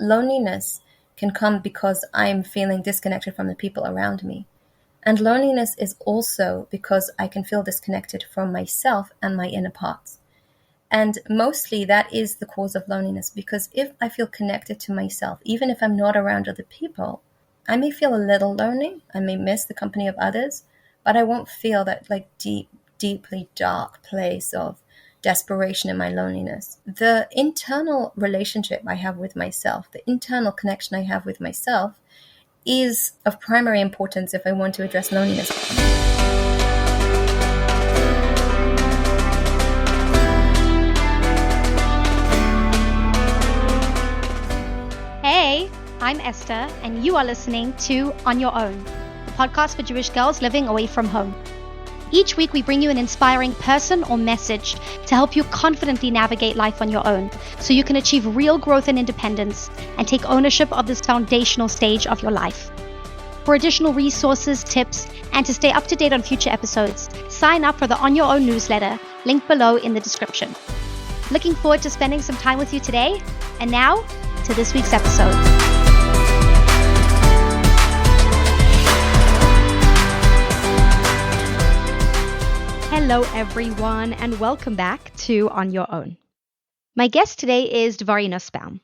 loneliness can come because I'm feeling disconnected from the people around me. And loneliness is also because I can feel disconnected from myself and my inner parts. And mostly that is the cause of loneliness, because if I feel connected to myself, even if I'm not around other people, I may feel a little lonely. I may miss the company of others, but I won't feel that like deeply dark place of desperation in my loneliness. The internal relationship I have with myself, the internal connection I have with myself, is of primary importance if I want to address loneliness. Hey, I'm Esther, and you are listening to On Your Own, a podcast for Jewish girls living away from home. Each week, we bring you an inspiring person or message to help you confidently navigate life on your own so you can achieve real growth and independence and take ownership of this foundational stage of your life. For additional resources, tips, and to stay up to date on future episodes, sign up for the On Your Own newsletter, linked below in the description. Looking forward to spending some time with you today. And now, to this week's episode. Hello, everyone, and welcome back to On Your Own. My guest today is Devori Nussbaum.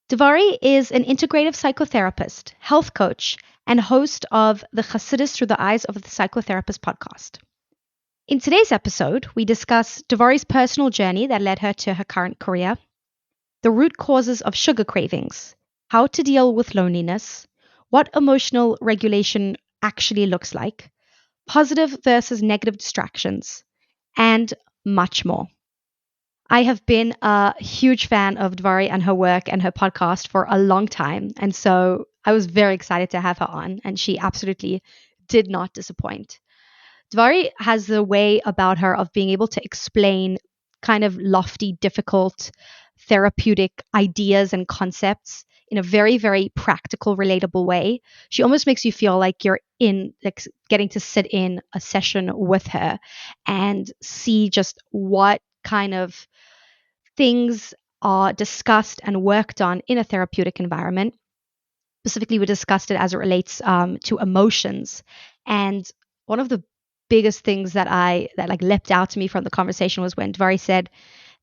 Devori is an integrative psychotherapist, health coach, and host of the Chassidus Through the Eyes of the Psychotherapist Podcast. In today's episode, we discuss Devori's personal journey that led her to her current career, the root causes of sugar cravings, how to deal with loneliness, what emotional regulation actually looks like, positive versus negative distractions, and much more. I have been a huge fan of Devori and her work and her podcast for a long time, and so I was very excited to have her on, and she absolutely did not disappoint. Devori has the way about her of being able to explain kind of lofty, difficult, therapeutic ideas and concepts in a very, very practical, relatable way. She almost makes you feel like you're getting to sit in a session with her and see just what kind of things are discussed and worked on in a therapeutic environment. Specifically, we discussed it as it relates to emotions. And one of the biggest things that leapt out to me from the conversation was when Devori said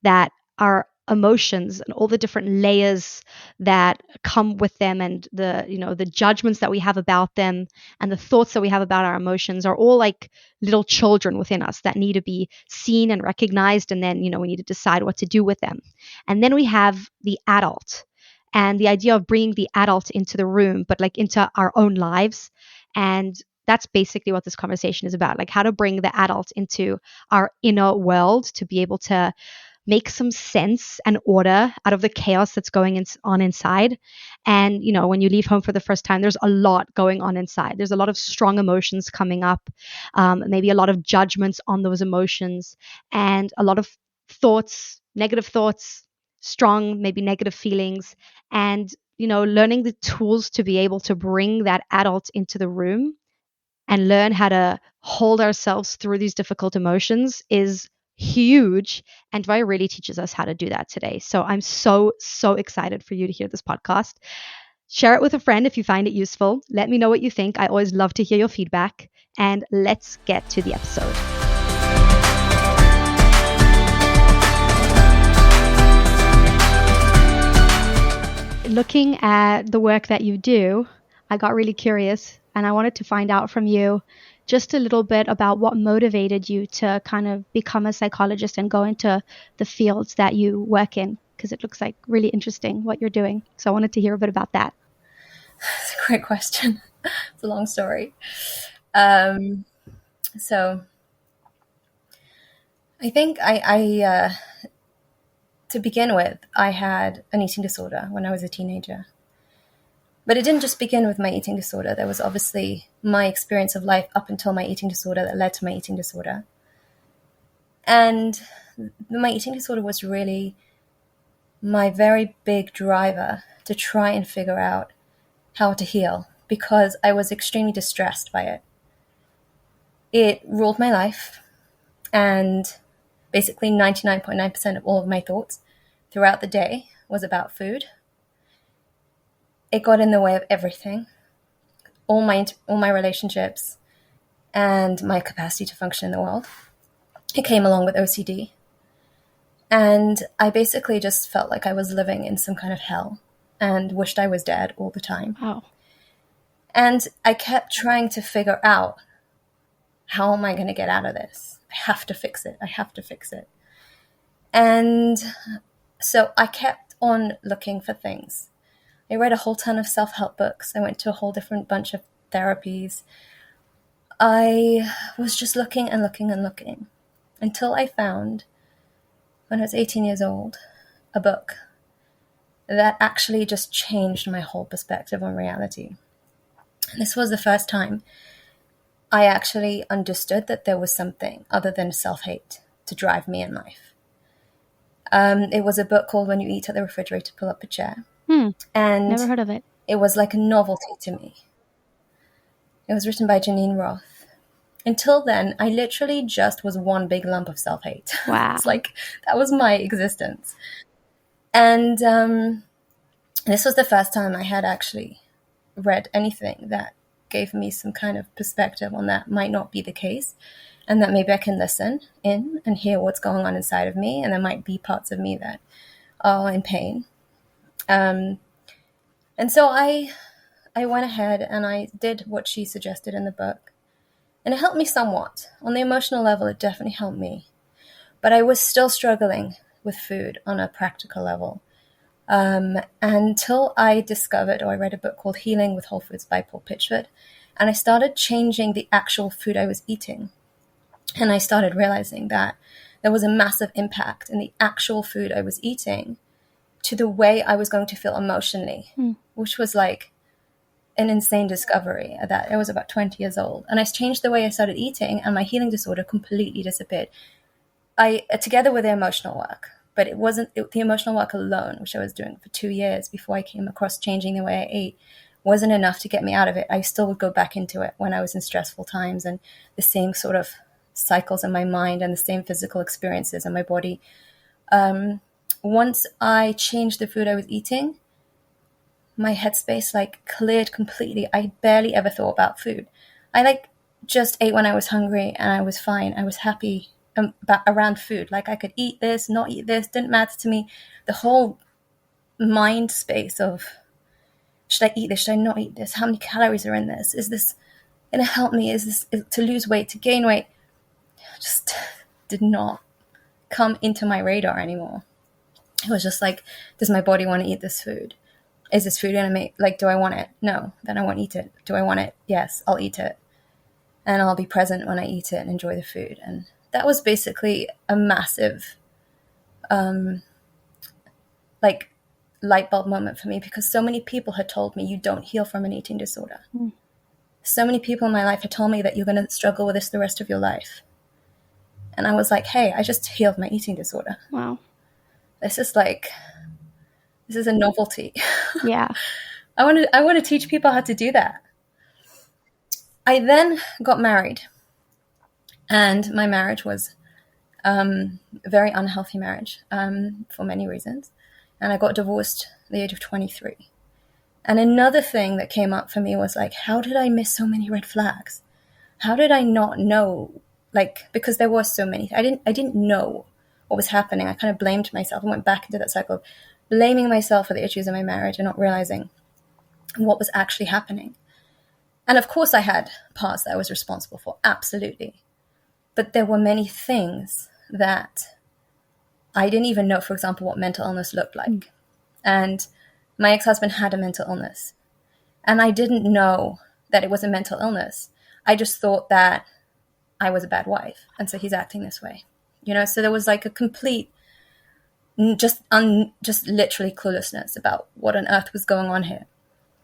that our emotions and all the different layers that come with them and the judgments that we have about them and the thoughts that we have about our emotions are all like little children within us that need to be seen and recognized, and then we need to decide what to do with them. And then we have the adult, and the idea of bringing the adult into the room, but like into our own lives. And that's basically what this conversation is about, like how to bring the adult into our inner world to be able to make some sense and order out of the chaos that's going on inside. And, when you leave home for the first time, there's a lot going on inside. There's a lot of strong emotions coming up, maybe a lot of judgments on those emotions, and a lot of thoughts, negative thoughts, strong, maybe negative feelings. And, learning the tools to be able to bring that adult into the room and learn how to hold ourselves through these difficult emotions is huge. And Devori really teaches us how to do that today. So I'm so excited for you to hear this podcast. Share it with a friend if you find it useful. Let me know what you think. I always love to hear your feedback. And let's get to the episode. Looking at the work that you do, I got really curious and I wanted to find out from you just a little bit about what motivated you to kind of become a psychologist and go into the fields that you work in, because it looks like really interesting what you're doing. So I wanted to hear a bit about that. That's a great question. It's a long story. So I think to begin with, I had an eating disorder when I was a teenager. But it didn't just begin with my eating disorder. There was obviously my experience of life up until my eating disorder that led to my eating disorder. And my eating disorder was really my very big driver to try and figure out how to heal, because I was extremely distressed by it. It ruled my life, and basically 99.9% of all of my thoughts throughout the day was about food. it got in the way of everything, all my relationships and my capacity to function in the world. It came along with OCD. And I basically just felt like I was living in some kind of hell and wished I was dead all the time. Oh. And I kept trying to figure out, how am I going to get out of this? I have to fix it. I have to fix it. And so I kept on looking for things. I read a whole ton of self-help books. I went to a whole different bunch of therapies. I was just looking and looking and looking until I found, when I was 18 years old, a book that actually just changed my whole perspective on reality. And this was the first time I actually understood that there was something other than self-hate to drive me in life. It was a book called When You Eat at the Refrigerator, Pull Up a Chair. And Never heard of it. It was like a novelty to me. It was written by Janine Roth. Until then, I literally just was one big lump of self-hate. Wow. It's like, that was my existence. And this was the first time I had actually read anything that gave me some kind of perspective on that might not be the case, and that maybe I can listen in and hear what's going on inside of me, and there might be parts of me that are in pain. And so I went ahead and I did what she suggested in the book, and it helped me somewhat. On the emotional level, it definitely helped me, but I was still struggling with food on a practical level. Until I discovered, or I read a book called Healing with Whole Foods by Paul Pitchford, and I started changing the actual food I was eating. And I started realizing that there was a massive impact in the actual food I was eating to the way I was going to feel emotionally, which was like an insane discovery. That I was about 20 years old. And I changed the way I started eating, and my eating disorder completely disappeared. Together with the emotional work. But it wasn't the emotional work alone, which I was doing for 2 years before I came across changing the way I ate, wasn't enough to get me out of it. I still would go back into it when I was in stressful times, and the same sort of cycles in my mind and the same physical experiences in my body. Once I changed the food I was eating, my headspace cleared completely. I barely ever thought about food. I just ate when I was hungry, and I was fine. I was happy around food. I could eat this, not eat this, didn't matter to me. The whole mind space of, should I eat this, should I not eat this, how many calories are in this, is this going to help me, is this to lose weight, to gain weight, just did not come into my radar anymore. It was just does my body want to eat this food? Is this food going to make, do I want it? No, then I won't eat it. Do I want it? Yes, I'll eat it. And I'll be present when I eat it and enjoy the food. And that was basically a massive, light bulb moment for me, because so many people had told me you don't heal from an eating disorder. So many people in my life had told me that you're going to struggle with this the rest of your life. And I was like, hey, I just healed my eating disorder. Wow. This is a novelty. Yeah. I want to teach people how to do that. I then got married. And my marriage was a very unhealthy marriage for many reasons. And I got divorced at the age of 23. And another thing that came up for me was how did I miss so many red flags? How did I not know? Because there were so many. I didn't know what was happening. I kind of blamed myself and went back into that cycle of blaming myself for the issues in my marriage and not realizing what was actually happening. And of course I had parts that I was responsible for, absolutely. But there were many things that I didn't even know, for example, what mental illness looked like. And my ex-husband had a mental illness. And I didn't know that it was a mental illness. I just thought that I was a bad wife. And so he's acting this way. So there was a complete, just literally cluelessness about what on earth was going on here.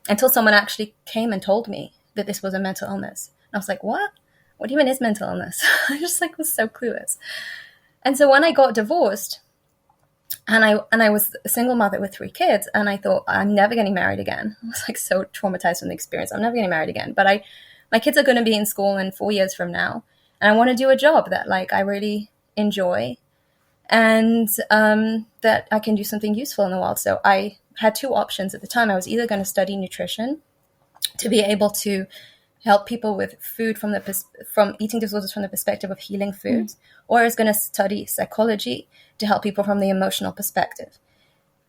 Until someone actually came and told me that this was a mental illness. And I was like, what? What even is mental illness? I just was so clueless. And so when I got divorced, and I was a single mother with 3 kids, and I thought, I'm never getting married again. I was so traumatized from the experience. I'm never getting married again. But my kids are going to be in school in 4 years from now, and I want to do a job that I really enjoy, and that I can do something useful in the world. So I had two options at the time. I was either going to study nutrition to be able to help people with food from eating disorders from the perspective of healing foods, or I was going to study psychology to help people from the emotional perspective,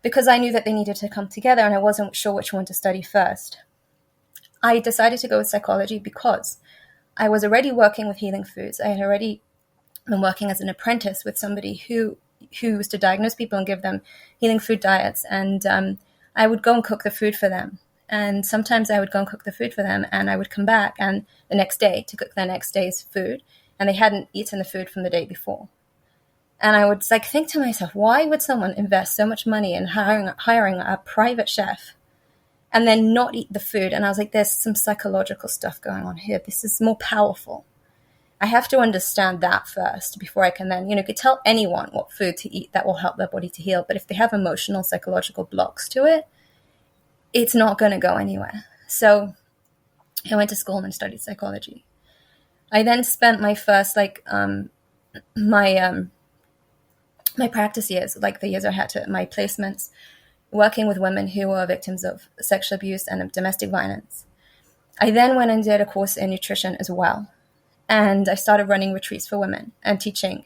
because I knew that they needed to come together and I wasn't sure which one to study first. I decided to go with psychology because I was already working with healing foods. I had already been working as an apprentice with somebody who used to diagnose people and give them healing food diets, and I would go and cook the food for them. And sometimes I would go and cook the food for them, and I would come back and the next day to cook their next day's food, and they hadn't eaten the food from the day before. And I would think to myself, why would someone invest so much money in hiring a private chef and then not eat the food? And I was like, there's some psychological stuff going on here. This is more powerful. I have to understand that first before I can then, could tell anyone what food to eat that will help their body to heal. But if they have emotional, psychological blocks to it, it's not going to go anywhere. So I went to school and studied psychology. I then spent my first, my practice years, the years I had my placements, working with women who were victims of sexual abuse and domestic violence. I then went and did a course in nutrition as well. And I started running retreats for women and teaching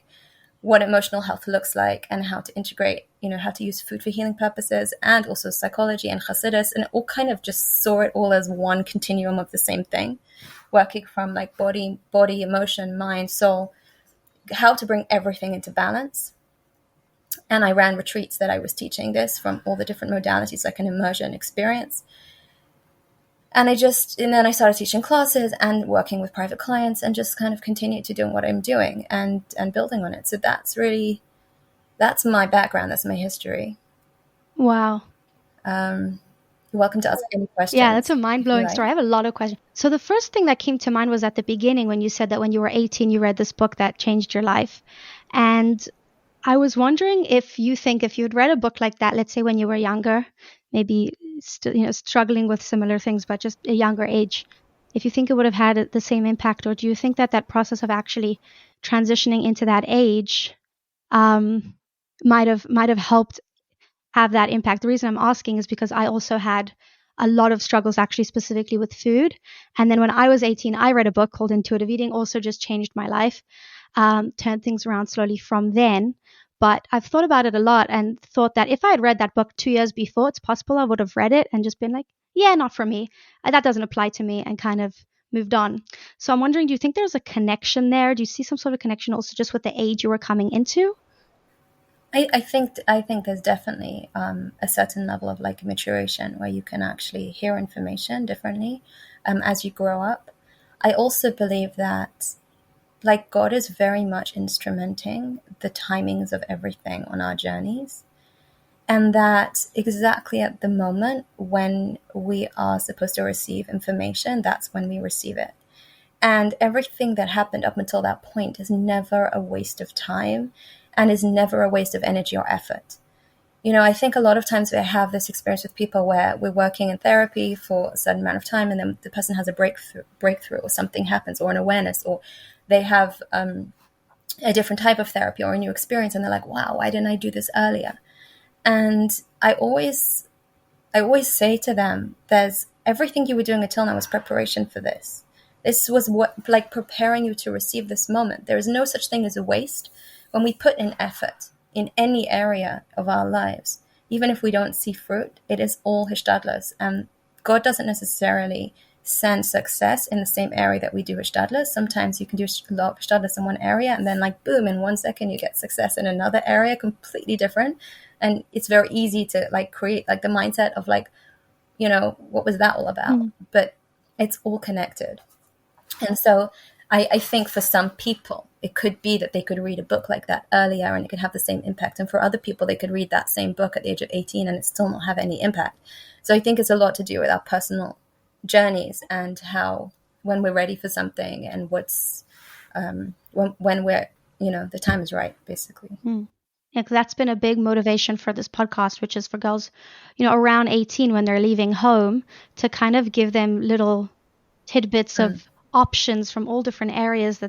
what emotional health looks like and how to integrate, how to use food for healing purposes, and also psychology and Chassidus, and all kind of just saw it all as one continuum of the same thing, working from body, emotion, mind, soul, how to bring everything into balance. And I ran retreats that I was teaching this from all the different modalities, like an immersion experience. And then I started teaching classes and working with private clients, and just kind of continued to do what I'm doing and building on it. So that's my background. That's my history. Wow. You're welcome to ask any questions. Yeah, that's a mind-blowing story. I have a lot of questions. So the first thing that came to mind was at the beginning when you said that when you were 18, you read this book that changed your life. And I was wondering if you had read a book like that, let's say when you were younger, maybe struggling with similar things, but just a younger age, if you think it would have had the same impact, or do you think that process of actually transitioning into that age might have helped have that impact? The reason I'm asking is because I also had a lot of struggles actually specifically with food. And then when I was 18, I read a book called Intuitive Eating, also just changed my life, turned things around slowly from then. But I've thought about it a lot and thought that if I had read that book 2 years before, it's possible I would have read it and just been like, yeah, not for me. That doesn't apply to me, and kind of moved on. So I'm wondering, do you think there's a connection there? Do you see some sort of connection also just with the age you were coming into? I think there's definitely a certain level of maturation where you can actually hear information differently as you grow up. I also believe that God is very much instrumenting the timings of everything on our journeys, and that exactly at the moment when we are supposed to receive information, that's when we receive it. And everything that happened up until that point is never a waste of time and is never a waste of energy or effort. I think a lot of times we have this experience with people where we're working in therapy for a certain amount of time, and then the person has a breakthrough, or something happens, or an awareness, or they have a different type of therapy or a new experience, and they're like, wow, why didn't I do this earlier? And I always say to them, there's everything you were doing until now was preparation for this. This was preparing you to receive this moment. There is no such thing as a waste. When we put in effort in any area of our lives, even if we don't see fruit, it is all hishtadlus. And God doesn't necessarily send success in the same area that we do hishtadlus. Sometimes you can do a lot of hishtadlus in one area, and then boom, in 1 second you get success in another area completely different. And it's very easy to create the mindset of what was that all about? But it's all connected. And so I think for some people, it could be that they could read a book like that earlier and it could have the same impact. And for other people, they could read that same book at the age of 18 and it still not have any impact. So I think it's a lot to do with our personal journeys and how, when we're ready for something, and what's, when we're, the time is right, basically. Yeah, 'cause that's been a big motivation for this podcast, which is for girls, around 18 when they're leaving home, to kind of give them little tidbits of options from all different areas,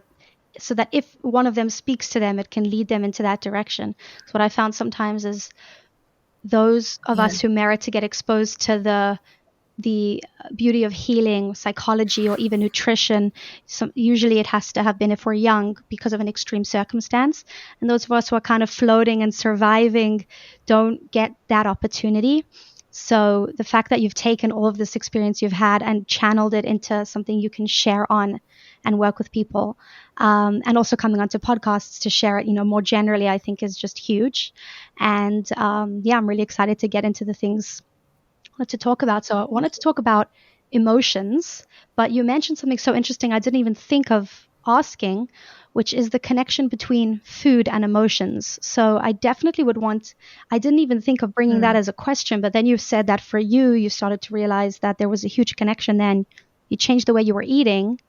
so that if one of them speaks to them, it can lead them into that direction. So what I found sometimes is those of us who merit to get exposed to the beauty of healing, psychology, or even nutrition. Usually it has to have been if we're young because of an extreme circumstance. And those of us who are kind of floating and surviving don't get that opportunity. So the fact that you've taken all of this experience you've had and channeled it into something you can share on and work with people, and also coming onto podcasts to share it, more generally, I think is just huge. And I'm really excited to get into the things wanted to talk about. So I wanted to talk about emotions, but you mentioned something so interesting I didn't even think of asking, which is the connection between food and emotions. So I definitely I didn't even think of bringing that as a question, but then you said that for you started to realize that there was a huge connection. Then you changed the way you were eating,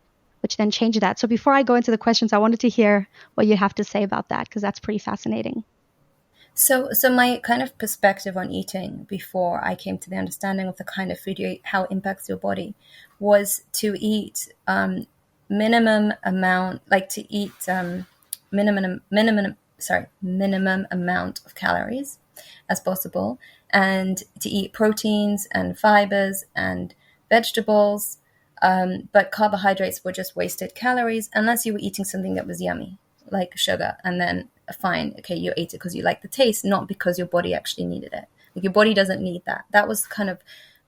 which then changed that. So before I go into the questions, I wanted to hear what you have to say about that, because that's pretty fascinating. So my kind of perspective on eating before I came to the understanding of the kind of food you eat, how it impacts your body, was to eat minimum amount of calories as possible, and to eat proteins and fibers and vegetables. But carbohydrates were just wasted calories unless you were eating something that was yummy, like sugar, and then fine, okay, you ate it because you like the taste, not because your body actually needed it. Like, your body doesn't need that. That was kind of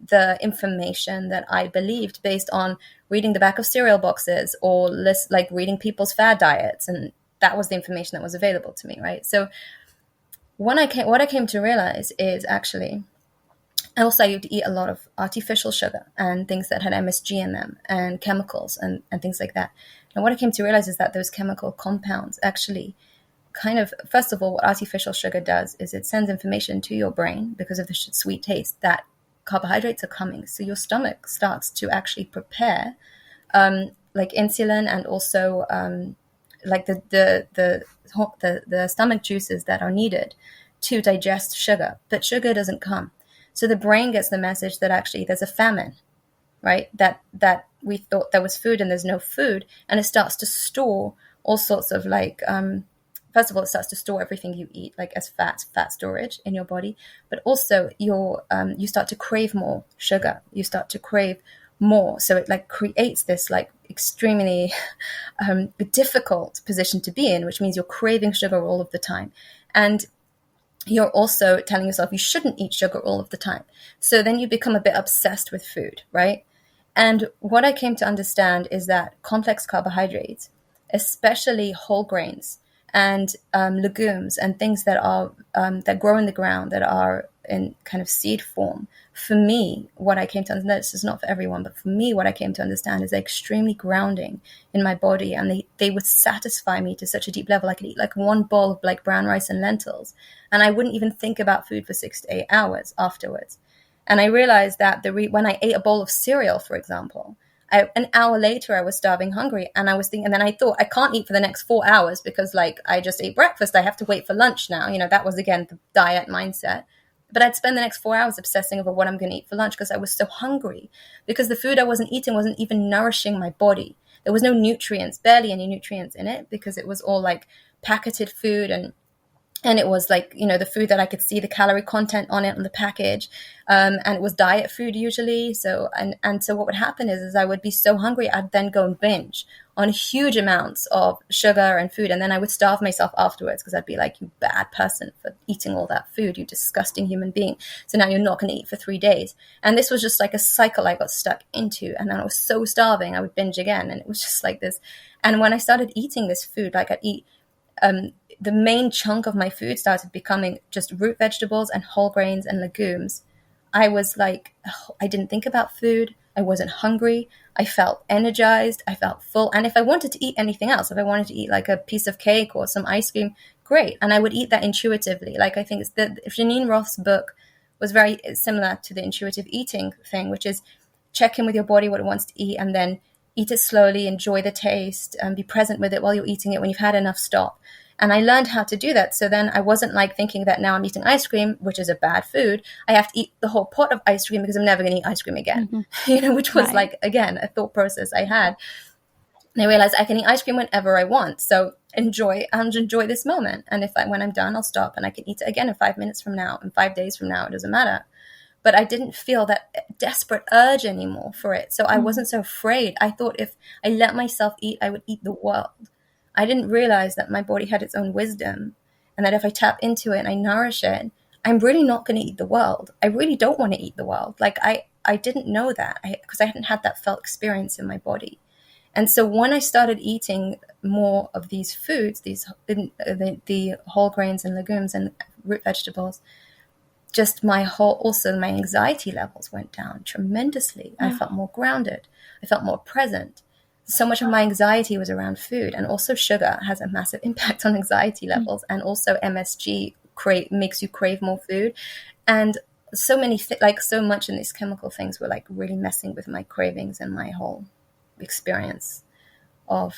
the information that I believed based on reading the back of cereal boxes or reading people's fad diets, and that was the information that was available to me, right? So what I came to realize is actually also I used to eat a lot of artificial sugar and things that had MSG in them and chemicals and things like that. And what I came to realize is that those chemical compounds actually kind of, first of all, what artificial sugar does is it sends information to your brain because of the sweet taste that carbohydrates are coming. So your stomach starts to actually prepare like insulin and also like the stomach juices that are needed to digest sugar. But sugar doesn't come. So the brain gets the message that actually there's a famine, right? That we thought there was food and there's no food. And it starts to store all sorts of first of all, it starts to store everything you eat, like as fat storage in your body. But also you start to crave more sugar. You start to crave more. So it creates this extremely difficult position to be in, which means you're craving sugar all of the time. And you're also telling yourself you shouldn't eat sugar all of the time. So then you become a bit obsessed with food, right? And what I came to understand is that complex carbohydrates, especially whole grains and legumes and things that are that grow in the ground, that are in kind of seed form, for me, what I came to understand, this is not for everyone, but for me, what I came to understand is they're extremely grounding in my body, and they would satisfy me to such a deep level. I could eat like one bowl of brown rice and lentils, and I wouldn't even think about food for 6 to 8 hours afterwards. And I realized that when I ate a bowl of cereal, for example, an hour later I was starving hungry, and I was thinking, and then I thought, I can't eat for the next 4 hours because I just ate breakfast. I have to wait for lunch now. That was again the diet mindset. But I'd spend the next 4 hours obsessing over what I'm going to eat for lunch because I was so hungry, because the food I wasn't eating wasn't even nourishing my body. There was no nutrients, barely any nutrients in it, because it was all packeted food, and it was the food that I could see the calorie content on it on the package, and it was diet food usually. So so what would happen is I would be so hungry, I'd then go and binge on huge amounts of sugar and food, and then I would starve myself afterwards because I'd be like, you bad person for eating all that food, you disgusting human being. So now you're not going to eat for 3 days. And this was just like a cycle I got stuck into, and then I was so starving, I would binge again, and it was just like this. And when I started eating this food, I'd eat the main chunk of my food started becoming just root vegetables and whole grains and legumes. I was like, I didn't think about food. I wasn't hungry. I felt energized. I felt full. And if I wanted to eat anything else, if I wanted to eat a piece of cake or some ice cream, great. And I would eat that intuitively. I think it's Janine Roth's book was very similar to the intuitive eating thing, which is check in with your body, what it wants to eat, and then eat it slowly, enjoy the taste, and be present with it while you're eating it. When you've had enough, stop. And I learned how to do that. So then I wasn't thinking that now I'm eating ice cream, which is a bad food. I have to eat the whole pot of ice cream because I'm never going to eat ice cream again, which was again, a thought process I had. And I realized I can eat ice cream whenever I want. So enjoy this moment. And when I'm done, I'll stop and I can eat it again in 5 minutes from now, in 5 days from now. It doesn't matter. But I didn't feel that desperate urge anymore for it. So I wasn't so afraid. I thought if I let myself eat, I would eat the world. I didn't realize that my body had its own wisdom, and that if I tap into it and I nourish it, I'm really not going to eat the world. I really don't want to eat the world. Like I didn't know that because I hadn't had that felt experience in my body. And so when I started eating more of these foods, the whole grains and legumes and root vegetables, just my anxiety levels went down tremendously. I felt more grounded. I felt more present. So much of my anxiety was around food, and also sugar has a massive impact on anxiety levels. And also MSG makes you crave more food. And so many, so much in these chemical things were like really messing with my cravings and my whole experience of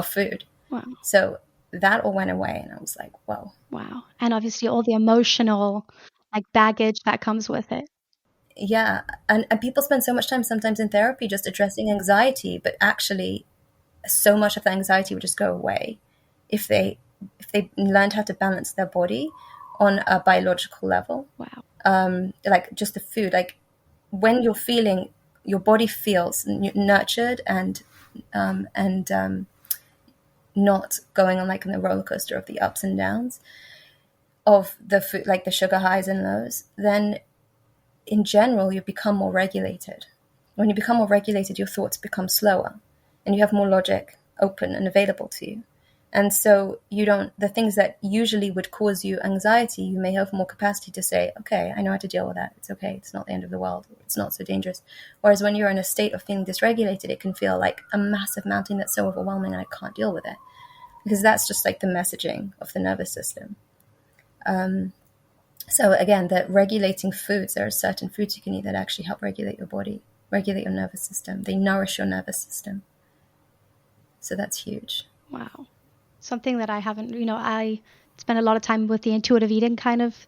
food. Wow. So that all went away, and I was like, whoa. Wow. And obviously all the emotional baggage that comes with it. Yeah. And people spend so much time sometimes in therapy just addressing anxiety, but actually so much of the anxiety would just go away if they learned how to balance their body on a biological level. Wow. Like just the food, like when you're feeling, your body feels nurtured and not going on like in the roller coaster of the ups and downs of the food, like the sugar highs and lows, then in general you become more regulated. When you become more regulated, your thoughts become slower and you have more logic open and available to you. And so the things that usually would cause you anxiety, you may have more capacity to say, okay, I know how to deal with that. It's okay. It's not the end of the world. It's not so dangerous. Whereas when you're in a state of feeling dysregulated, it can feel like a massive mountain that's so overwhelming and I can't deal with it. Because that's just like the messaging of the nervous system. So again, that regulating foods, there are certain foods you can eat that actually help regulate your body, regulate your nervous system. They nourish your nervous system. So that's huge. Wow. Something that I haven't, I spend a lot of time with the intuitive eating kind of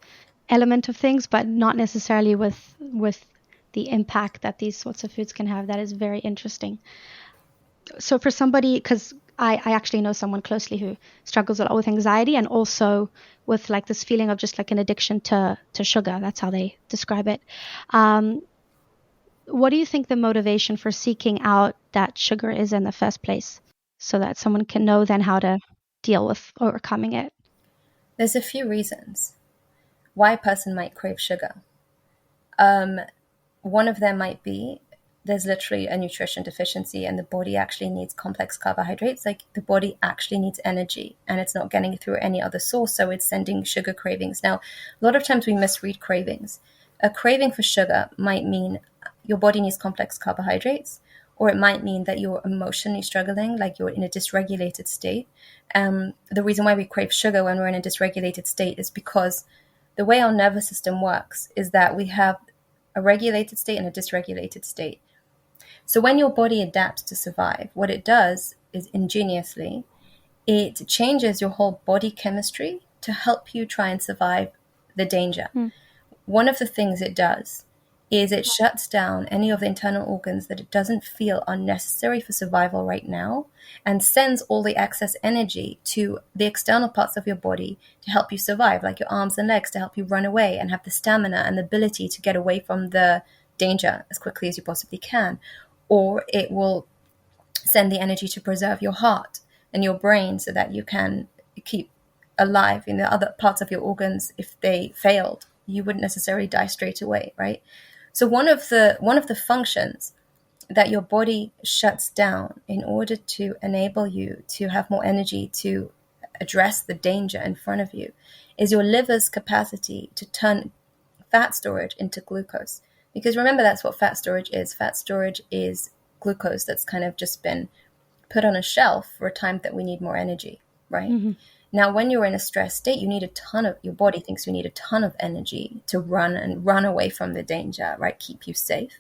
element of things, but not necessarily with the impact that these sorts of foods can have. That is very interesting. So for somebody, because I actually know someone closely who struggles a lot with anxiety and also with like this feeling of just like an addiction to sugar. That's how they describe it. What do you think the motivation for seeking out that sugar is in the first place, so that someone can know then how to deal with overcoming it? There's a few reasons why a person might crave sugar. One of them might be there's literally a nutrition deficiency and the body actually needs complex carbohydrates. Like the body actually needs energy and it's not getting it through any other source. So it's sending sugar cravings. Now, a lot of times we misread cravings. A craving for sugar might mean your body needs complex carbohydrates, or it might mean that you're emotionally struggling, like you're in a dysregulated state. The reason why we crave sugar when we're in a dysregulated state is because the way our nervous system works is that we have a regulated state and a dysregulated state. So when your body adapts to survive, what it does is ingeniously, it changes your whole body chemistry to help you try and survive the danger. One of the things it does is it shuts down any of the internal organs that it doesn't feel are necessary for survival right now and sends all the excess energy to the external parts of your body to help you survive, like your arms and legs to help you run away and have the stamina and the ability to get away from the danger as quickly as you possibly can. Or it will send the energy to preserve your heart and your brain so that you can keep alive in the other parts of your organs. If they failed, you wouldn't necessarily die straight away, right? So one of the functions that your body shuts down in order to enable you to have more energy to address the danger in front of you is your liver's capacity to turn fat storage into glucose. Because remember, that's what fat storage is. Fat storage is glucose that's kind of just been put on a shelf for a time that we need more energy, right? Mm-hmm. Now, when you're in a stressed state, your body thinks you need a ton of energy to run away from the danger, right? Keep you safe.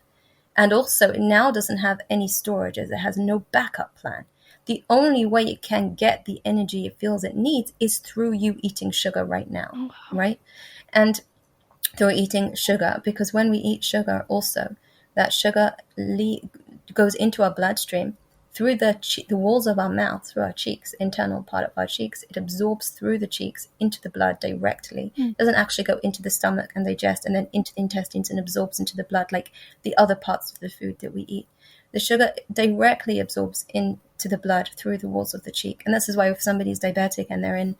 And also, it now doesn't have any storage as it has no backup plan. The only way it can get the energy it feels it needs is through you eating sugar right now, right? And through eating sugar, because when we eat sugar also, that sugar goes into our bloodstream through the walls of our mouth, through our cheeks, internal part of our cheeks. It absorbs through the cheeks into the blood directly. It doesn't actually go into the stomach and digest and then into the intestines and absorbs into the blood like the other parts of the food that we eat. The sugar directly absorbs into the blood through the walls of the cheek. And this is why if somebody's diabetic and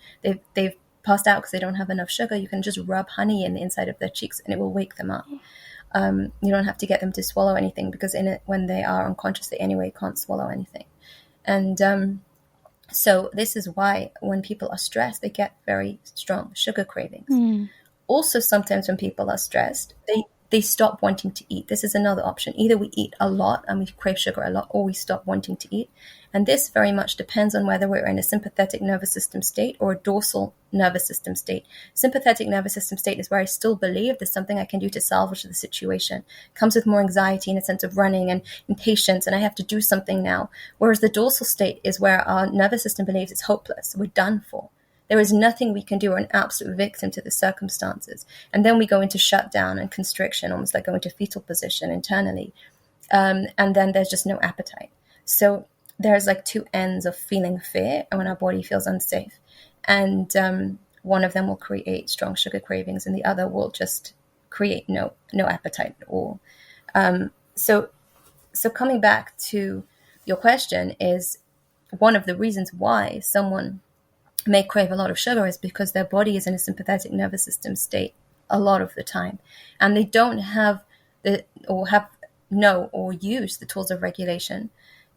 they've passed out because they don't have enough sugar, you can just rub honey in the inside of their cheeks and it will wake them up. You don't have to get them to swallow anything because when they are unconscious, they anyway can't swallow anything. And so this is why when people are stressed, they get very strong sugar cravings. Also, sometimes when people are stressed, they stop wanting to eat. This is another option. Either we eat a lot and we crave sugar a lot, or we stop wanting to eat. And this very much depends on whether we're in a sympathetic nervous system state or a dorsal nervous system state. Sympathetic nervous system state is where I still believe there's something I can do to salvage the situation. It comes with more anxiety and a sense of running and impatience, and I have to do something now. Whereas the dorsal state is where our nervous system believes it's hopeless. We're done for. There is nothing we can do. We're an absolute victim to the circumstances. And then we go into shutdown and constriction, almost like go into fetal position internally. And then there's just no appetite. So there's like two ends of feeling fear when our body feels unsafe. And one of them will create strong sugar cravings and the other will just create no appetite at all. So coming back to your question, is one of the reasons why someone may crave a lot of sugar is because their body is in a sympathetic nervous system state a lot of the time, and they don't have or use the tools of regulation,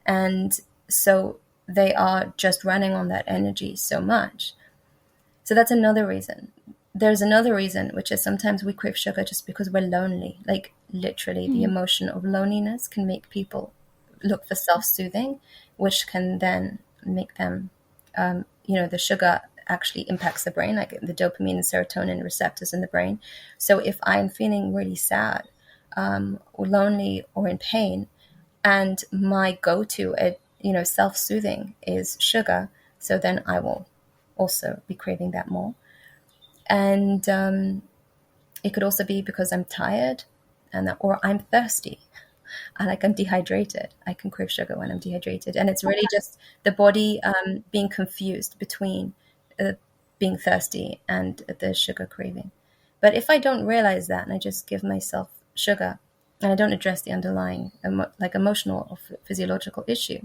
and so they are just running on that energy so much. So that's another reason. There's another reason, which is sometimes we crave sugar just because we're lonely. Like literally, the emotion of loneliness can make people look for self-soothing, which can then make them the sugar actually impacts the brain, like the dopamine and serotonin receptors in the brain. So if I'm feeling really sad or lonely or in pain, and my go-to self-soothing is sugar, so then I will also be craving that more. And it could also be because I'm tired or I'm thirsty. I'm dehydrated. I can crave sugar when I'm dehydrated. And it's really just the body being confused between being thirsty and the sugar craving. But if I don't realize that and I just give myself sugar and I don't address the underlying emotional or physiological issue,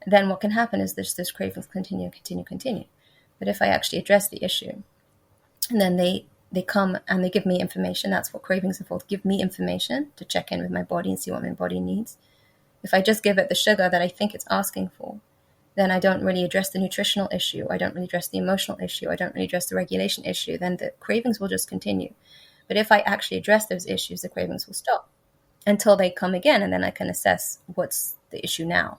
then what can happen is those cravings continue. But if I actually address the issue, and then they come and they give me information. That's what cravings are for. Give me information to check in with my body and see what my body needs. If I just give it the sugar that I think it's asking for, then I don't really address the nutritional issue. I don't really address the emotional issue. I don't really address the regulation issue. Then the cravings will just continue. But if I actually address those issues, the cravings will stop until they come again. And then I can assess what's the issue now.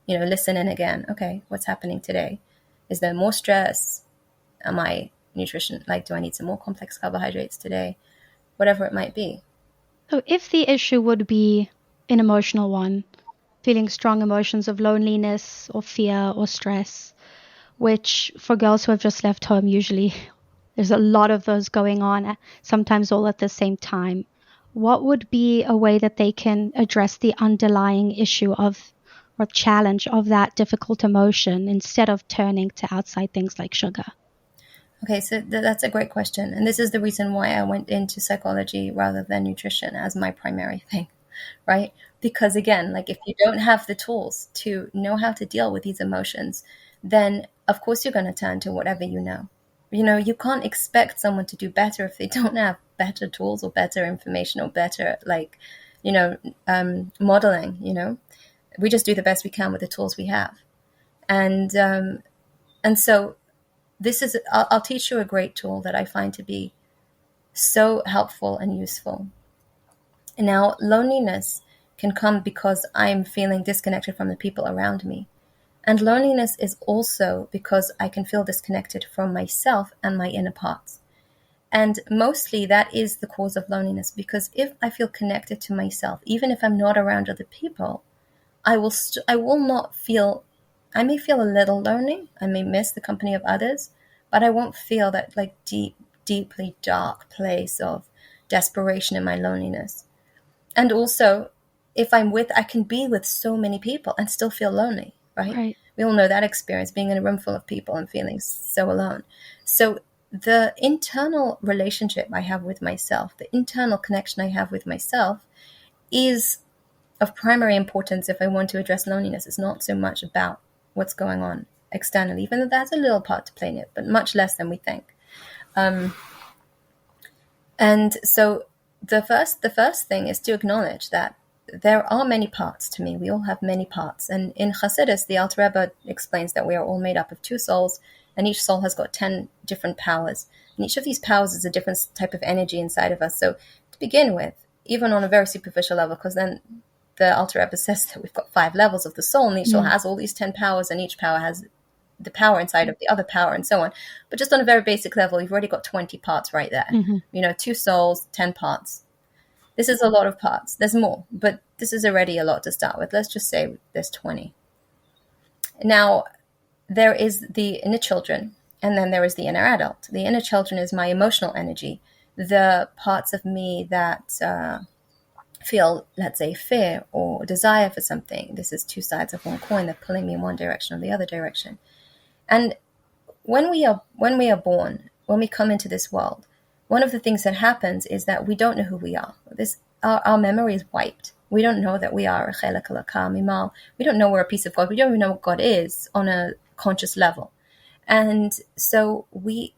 Listen in again. Okay, what's happening today? Is there more stress? Am I nutrition, do I need some more complex carbohydrates today? Whatever it might be. So if the issue would be an emotional one, feeling strong emotions of loneliness or fear or stress, which for girls who have just left home, usually there's a lot of those going on, sometimes all at the same time, what would be a way that they can address the underlying issue of or challenge of that difficult emotion instead of turning to outside things like sugar? Okay, so that's a great question. And this is the reason why I went into psychology rather than nutrition as my primary thing, right? Because again, if you don't have the tools to know how to deal with these emotions, then of course you're going to turn to whatever you know. You can't expect someone to do better if they don't have better tools or better information or better, modeling, We just do the best we can with the tools we have. And so I'll teach you a great tool that I find to be so helpful and useful. Now, loneliness can come because I'm feeling disconnected from the people around me. And loneliness is also because I can feel disconnected from myself and my inner parts. And mostly that is the cause of loneliness, because if I feel connected to myself, even if I'm not around other people, I may feel a little lonely. I may miss the company of others, but I won't feel that deeply dark place of desperation in my loneliness. And also, if I can be with so many people and still feel lonely, right? Right. We all know that experience, being in a room full of people and feeling so alone. So the internal relationship I have with myself, the internal connection I have with myself, is of primary importance if I want to address loneliness. It's not so much about what's going on externally, even though that's a little part to play in it, but much less than we think. And so the first thing is to acknowledge that there are many parts to me. We all have many parts. And in Chassidus, the Alter Rebbe explains that we are all made up of 2 souls, and each soul has got 10 different powers. And each of these powers is a different type of energy inside of us. So to begin with, even on a very superficial level, because then the Alter Rebbe says that we've got 5 levels of the soul, and each soul has all these 10 powers, and each power has the power inside of the other power, and so on. But just on a very basic level, you've already got 20 parts right there. 2 souls, 10 parts. This is a lot of parts. There's more, but this is already a lot to start with. Let's just say there's 20. Now, there is the inner children, and then there is the inner adult. The inner children is my emotional energy, the parts of me that feel, let's say, fear or desire for something. This is 2 sides of one coin. They're pulling me in one direction or the other direction. And when we are born, when we come into this world, one of the things that happens is that we don't know who we are. Our memory is wiped. We don't know that we are a chelek elokah mimal. We don't know we're a piece of God. We don't even know what God is on a conscious level. And so we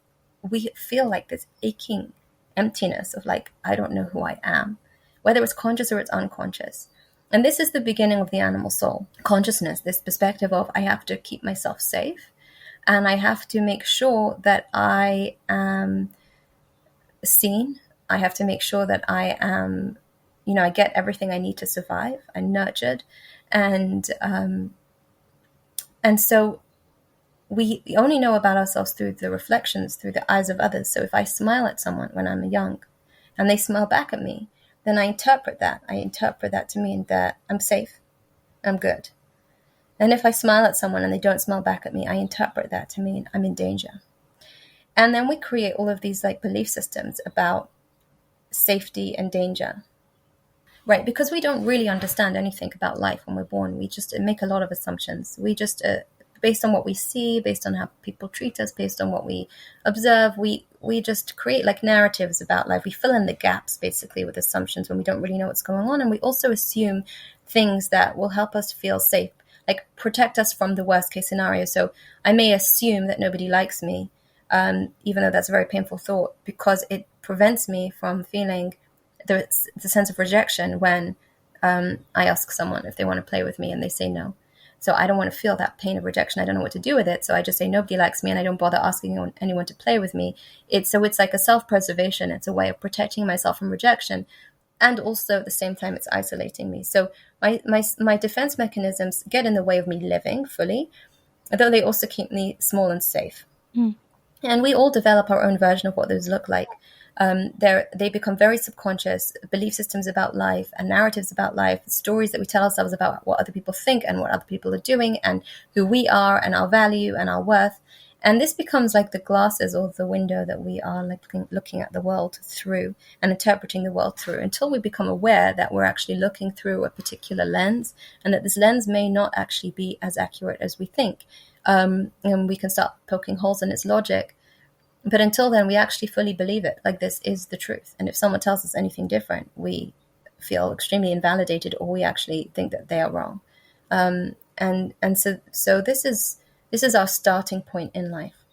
feel like this aching emptiness of like, I don't know who I am, whether it's conscious or it's unconscious. And this is the beginning of the animal soul consciousness, this perspective of I have to keep myself safe, and I have to make sure that I am seen. I have to make sure that I am, I get everything I need to survive. I'm nurtured. And so we only know about ourselves through the reflections, through the eyes of others. So if I smile at someone when I'm young and they smile back at me, then I interpret that. I interpret that to mean that I'm safe, I'm good. And if I smile at someone and they don't smile back at me, I interpret that to mean I'm in danger. And then we create all of these like belief systems about safety and danger, right? Because we don't really understand anything about life when we're born. We just make a lot of assumptions. We just, based on what we see, based on how people treat us, based on what we observe, we just create like narratives about life. We fill in the gaps basically with assumptions when we don't really know what's going on. And we also assume things that will help us feel safe, like protect us from the worst case scenario. So I may assume that nobody likes me, even though that's a very painful thought, because it prevents me from feeling the sense of rejection when I ask someone if they want to play with me and they say no. So I don't want to feel that pain of rejection. I don't know what to do with it. So I just say nobody likes me and I don't bother asking anyone to play with me. It's like a self-preservation. It's a way of protecting myself from rejection. And also at the same time, it's isolating me. So my defense mechanisms get in the way of me living fully, though they also keep me small and safe. And we all develop our own version of what those look like. They become very subconscious belief systems about life and narratives about life, stories that we tell ourselves about what other people think and what other people are doing and who we are and our value and our worth. And this becomes like the glasses or the window that we are looking at the world through and interpreting the world through, until we become aware that we're actually looking through a particular lens and that this lens may not actually be as accurate as we think. And we can start poking holes in its logic. But until then, we actually fully believe it. Like, this is the truth. And if someone tells us anything different, we feel extremely invalidated, or we actually think that they are wrong. So this is our starting point in life.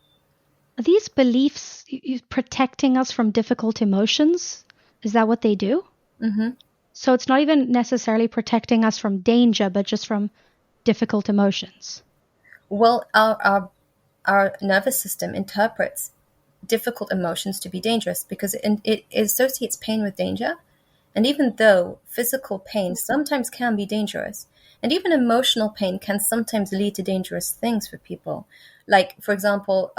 Are these beliefs protecting us from difficult emotions? Is that what they do? Mm-hmm. So it's not even necessarily protecting us from danger, but just from difficult emotions. Well, our nervous system interprets difficult emotions to be dangerous because it associates pain with danger. And even though physical pain sometimes can be dangerous, and even emotional pain can sometimes lead to dangerous things for people. Like, for example,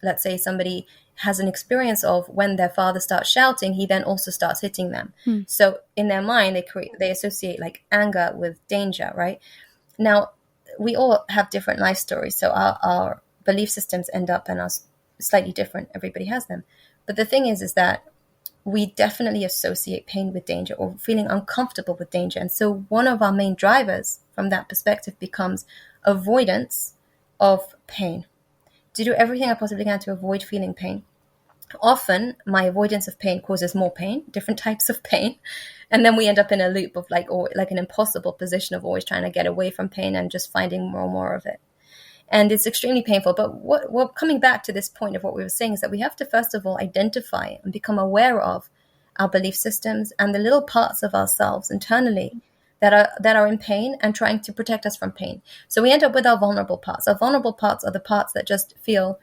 let's say somebody has an experience of when their father starts shouting, he then also starts hitting them. So in their mind, they associate like anger with danger, right? Now, we all have different life stories, so our belief systems end up and are slightly different. Everybody has them. But the thing is that we definitely associate pain with danger, or feeling uncomfortable with danger. And so one of our main drivers from that perspective becomes avoidance of pain. To do everything I possibly can to avoid feeling pain. Often my avoidance of pain causes more pain, different types of pain. And then we end up in a loop of like an impossible position of always trying to get away from pain and just finding more and more of it. And it's extremely painful. But what coming back to this point of what we were saying is that we have to, first of all, identify and become aware of our belief systems and the little parts of ourselves internally that are in pain and trying to protect us from pain. So we end up with our vulnerable parts. Our vulnerable parts are the parts that just feel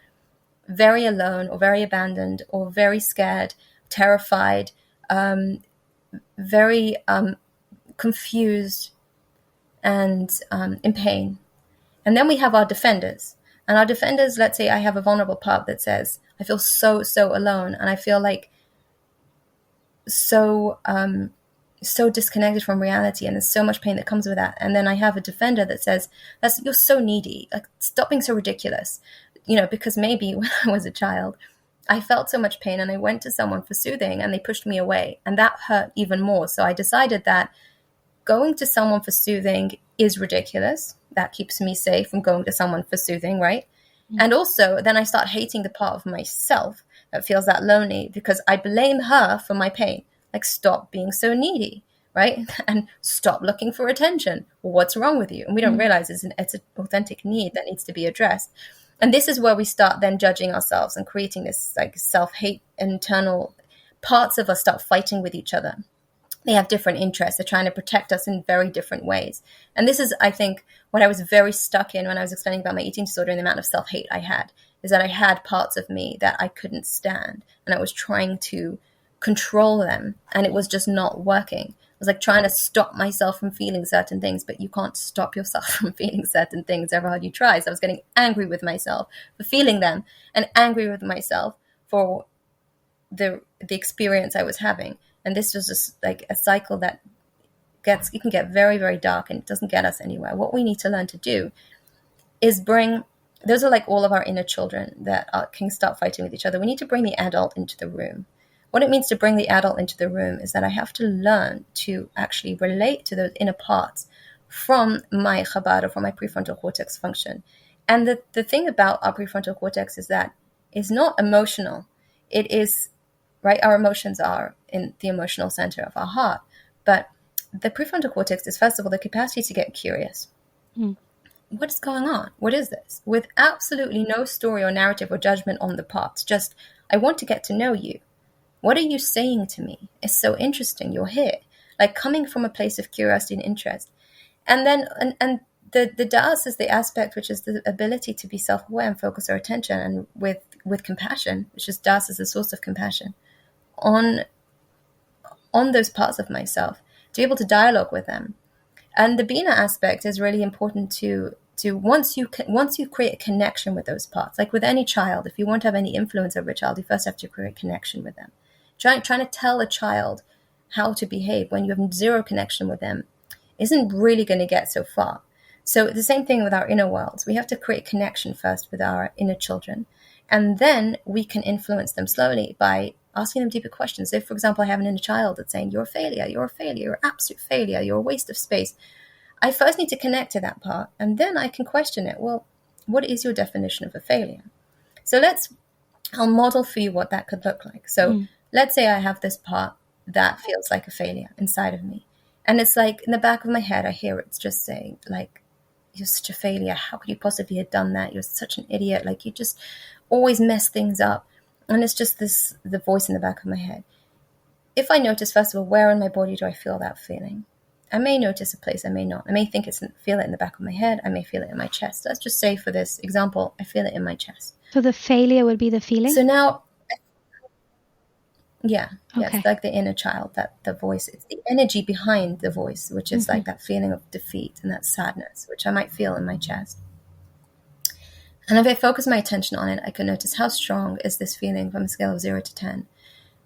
very alone or very abandoned or very scared, terrified, very confused and in pain. And then we have our defenders. And our defenders, let's say I have a vulnerable part that says, I feel so alone, and I feel like so disconnected from reality, and there's so much pain that comes with that. And then I have a defender that says, you're so needy, like, stop being so ridiculous. Because maybe when I was a child, I felt so much pain and I went to someone for soothing and they pushed me away, and that hurt even more. So I decided that going to someone for soothing is ridiculous. That keeps me safe from going to someone for soothing, right? Mm-hmm. And also then I start hating the part of myself that feels that lonely because I blame her for my pain. Like, stop being so needy, right? And stop looking for attention. What's wrong with you? And we don't realize it's an authentic need that needs to be addressed. And this is where we start then judging ourselves and creating this like self-hate. Internal parts of us start fighting with each other. They have different interests. They're trying to protect us in very different ways. And this is, I think, what I was very stuck in when I was explaining about my eating disorder and the amount of self-hate I had, is that I had parts of me that I couldn't stand. And I was trying to control them. And it was just not working. It was like trying to stop myself from feeling certain things, but you can't stop yourself from feeling certain things ever hard you try. So I was getting angry with myself for feeling them and angry with myself for the experience I was having. And this was just like a cycle that it can get very, very dark, and it doesn't get us anywhere. What we need to learn to do is those are like all of our inner children that can start fighting with each other. We need to bring the adult into the room. What it means to bring the adult into the room is that I have to learn to actually relate to those inner parts from my Chabad, or from my prefrontal cortex function. And the thing about our prefrontal cortex is that it's not emotional. It is, right? Our emotions are in the emotional center of our heart. But the prefrontal cortex is, first of all, the capacity to get curious. What's going on? What is this? With absolutely no story or narrative or judgment on the parts. Just, I want to get to know you. What are you saying to me? It's so interesting. You're here. Like, coming from a place of curiosity and interest. And then, and the das is the aspect which is the ability to be self-aware and focus our attention, and with compassion, which is das is the source of compassion, on those parts of myself, to be able to dialogue with them. And the Bina aspect is really important to once you create a connection with those parts, like with any child, if you want to have any influence over a child, you first have to create a connection with them. Trying to tell a child how to behave when you have zero connection with them isn't really going to get so far. So the same thing with our inner worlds. We have to create connection first with our inner children, and then we can influence them slowly by asking them deeper questions. So, for example, I have an inner child that's saying, you're a failure, you're an absolute failure, you're a waste of space. I first need to connect to that part, and then I can question it. Well, what is your definition of a failure? So I'll model for you what that could look like. So let's say I have this part that feels like a failure inside of me. And it's like in the back of my head, I hear it's just saying, like, you're such a failure. How could you possibly have done that? You're such an idiot. Like, you just always mess things up. And it's just the voice in the back of my head. If I notice, first of all, where in my body do I feel that feeling? I may notice a place, I may not. I may feel it in the back of my head. I may feel it in my chest. Let's just say, for this example, I feel it in my chest. So the failure would be the feeling? So now, yeah, okay. Yes, like the inner child, that the voice, it's the energy behind the voice, which is like that feeling of defeat and that sadness, which I might feel in my chest. And if I focus my attention on it, I can notice how strong is this feeling from a scale of 0 to 10.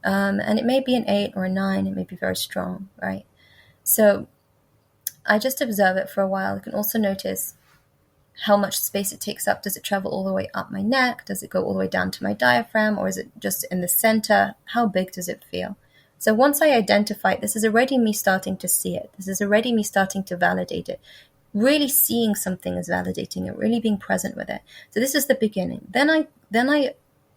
And it may be an 8 or a 9. It may be very strong, right? So I just observe it for a while. I can also notice how much space it takes up. Does it travel all the way up my neck? Does it go all the way down to my diaphragm? Or is it just in the center? How big does it feel? So once I identify it, this is already me starting to see it. This is already me starting to validate it. Really seeing something as validating it, really being present with it. So this is the beginning. Then I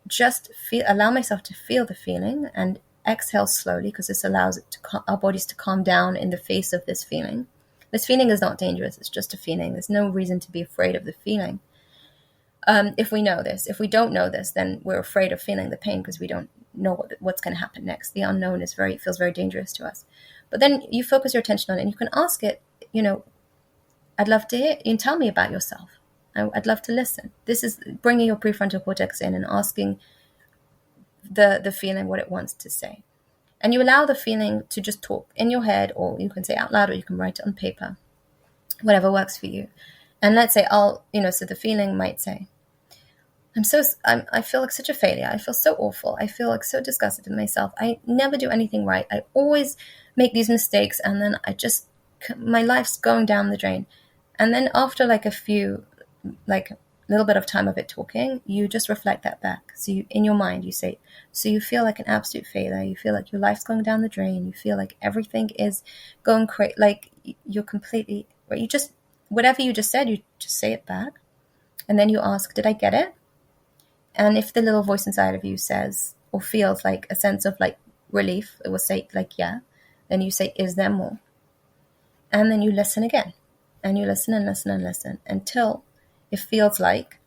just allow myself to feel the feeling and exhale slowly, because this allows our bodies to calm down in the face of this feeling. This feeling is not dangerous. It's just a feeling. There's no reason to be afraid of the feeling. If we know this. If we don't know this, then we're afraid of feeling the pain because we don't know what's going to happen next. The unknown feels very dangerous to us. But then you focus your attention on it, and you can ask it, I'd love to hear you, tell me about yourself. I'd love to listen. This is bringing your prefrontal cortex in and asking the feeling what it wants to say. And you allow the feeling to just talk in your head, or you can say out loud, or you can write it on paper, whatever works for you. And let's say so the feeling might say, I feel like such a failure. I feel so awful. I feel like so disgusted with myself. I never do anything right. I always make these mistakes, and then my life's going down the drain. And then after a little bit of time of it talking, you just reflect that back. So in your mind, you say, so you feel like an absolute failure. You feel like your life's going down the drain. You feel like everything is going crazy. Like you're completely, right? Whatever you just said, you just say it back. And then you ask, did I get it? And if the little voice inside of you says or feels like a sense of like relief, it will say like, yeah. Then you say, is there more? And then you listen again. And you listen and listen and listen until it feels like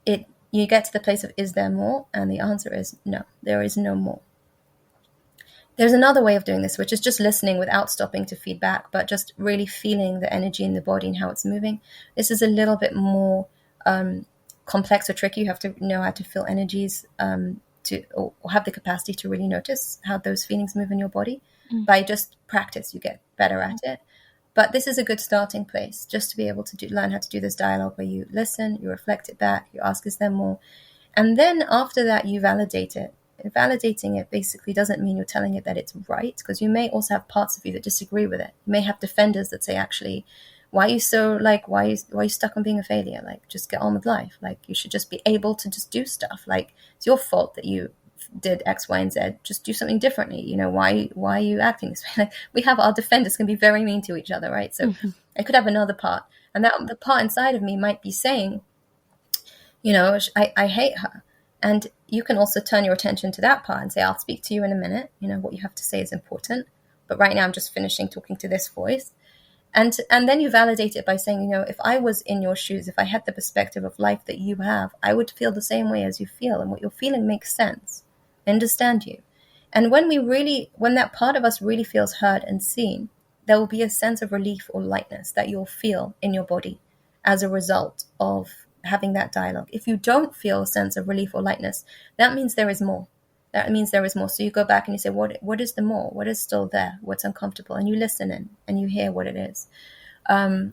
you get to the place of, is there more? And the answer is no, there is no more. There's another way of doing this, which is just listening without stopping to feedback, but just really feeling the energy in the body and how it's moving. This is a little bit more complex or tricky. You have to know how to feel energies or have the capacity to really notice how those feelings move in your body. By just practice, you get better at it. But this is a good starting place, just to be able to learn how to do this dialogue where you listen, you reflect it back, you ask, is there more? And then after that, you validate it. Validating it basically doesn't mean you're telling it that it's right, because you may also have parts of you that disagree with it. You may have defenders that say, actually, why are you so why are you stuck on being a failure? Like, just get on with life. Like, you should just be able to just do stuff. Like, it's your fault that you did X, Y, and Z. Just do something differently. Why are you acting this way? Like, we have our defenders can be very mean to each other, right? So I could have another part, and that the part inside of me might be saying, I hate her. And you can also turn your attention to that part and say, I'll speak to you in a minute. What you have to say is important, but right now I'm just finishing talking to this voice. And then you validate it by saying, if I was in your shoes, if I had the perspective of life that you have, I would feel the same way as you feel, and what you're feeling makes sense. I understand you. And when that part of us really feels heard and seen, there will be a sense of relief or lightness that you'll feel in your body as a result of having that dialogue. If you don't feel a sense of relief or lightness, that means there is more. That means there is more. So you go back and you say, what is the more? What is still there? What's uncomfortable? And you listen in and you hear what it is. And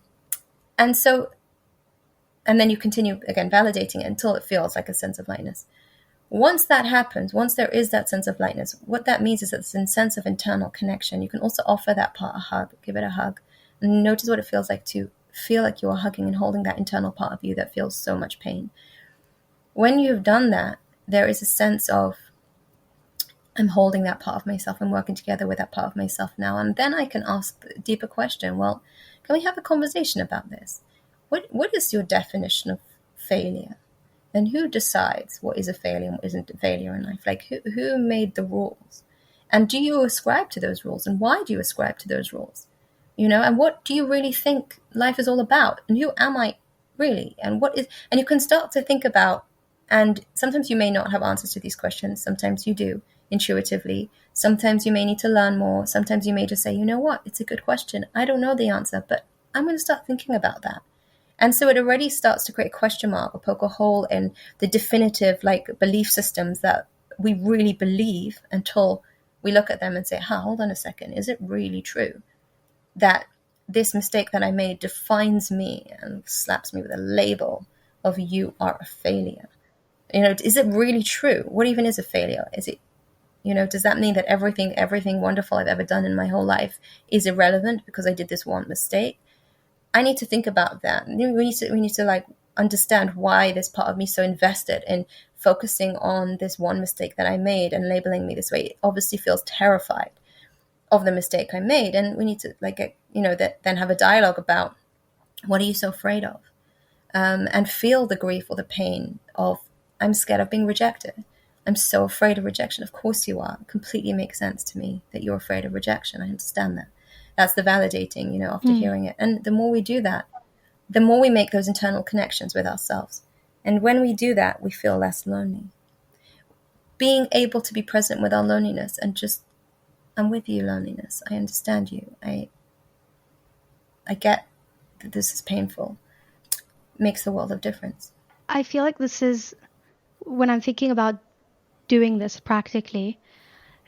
then you continue again validating it until it feels like a sense of lightness. Once that happens, once there is that sense of lightness, what that means is that it's a sense of internal connection. You can also offer that part a hug, give it a hug, and notice what it feels like to feel like you're hugging and holding that internal part of you that feels so much pain. When you've done that, there is a sense of, I'm holding that part of myself, I'm working together with that part of myself now. And then I can ask the deeper question, well, can we have a conversation about this? What is your definition of failure? And who decides what is a failure and what isn't a failure in life? Like, who made the rules? And do you ascribe to those rules? And why do you ascribe to those rules? And what do you really think life is all about? And who am I really? And you can start to think about, and sometimes you may not have answers to these questions. Sometimes you do intuitively. Sometimes you may need to learn more. Sometimes you may just say, what? It's a good question. I don't know the answer, but I'm going to start thinking about that. And so it already starts to create a question mark or poke a hole in the definitive belief systems that we really believe until we look at them and say, hold on a second, is it really true that this mistake that I made defines me and slaps me with a label of you are a failure? Is it really true? What even is a failure? Is it, does that mean that everything wonderful I've ever done in my whole life is irrelevant because I did this one mistake? I need to think about that. We need to understand why this part of me is so invested in focusing on this one mistake that I made and labeling me this way. It obviously feels terrified of the mistake I made. And we need to then have a dialogue about, what are you so afraid of? And feel the grief or the pain of, I'm scared of being rejected. I'm so afraid of rejection. Of course you are. It completely makes sense to me that you're afraid of rejection. I understand that. That's the validating, after hearing it. And the more we do that, the more we make those internal connections with ourselves. And when we do that, we feel less lonely. Being able to be present with our loneliness and just, I'm with you, loneliness. I understand you. I get that this is painful. Makes a world of difference. I feel like this is, when I'm thinking about doing this practically,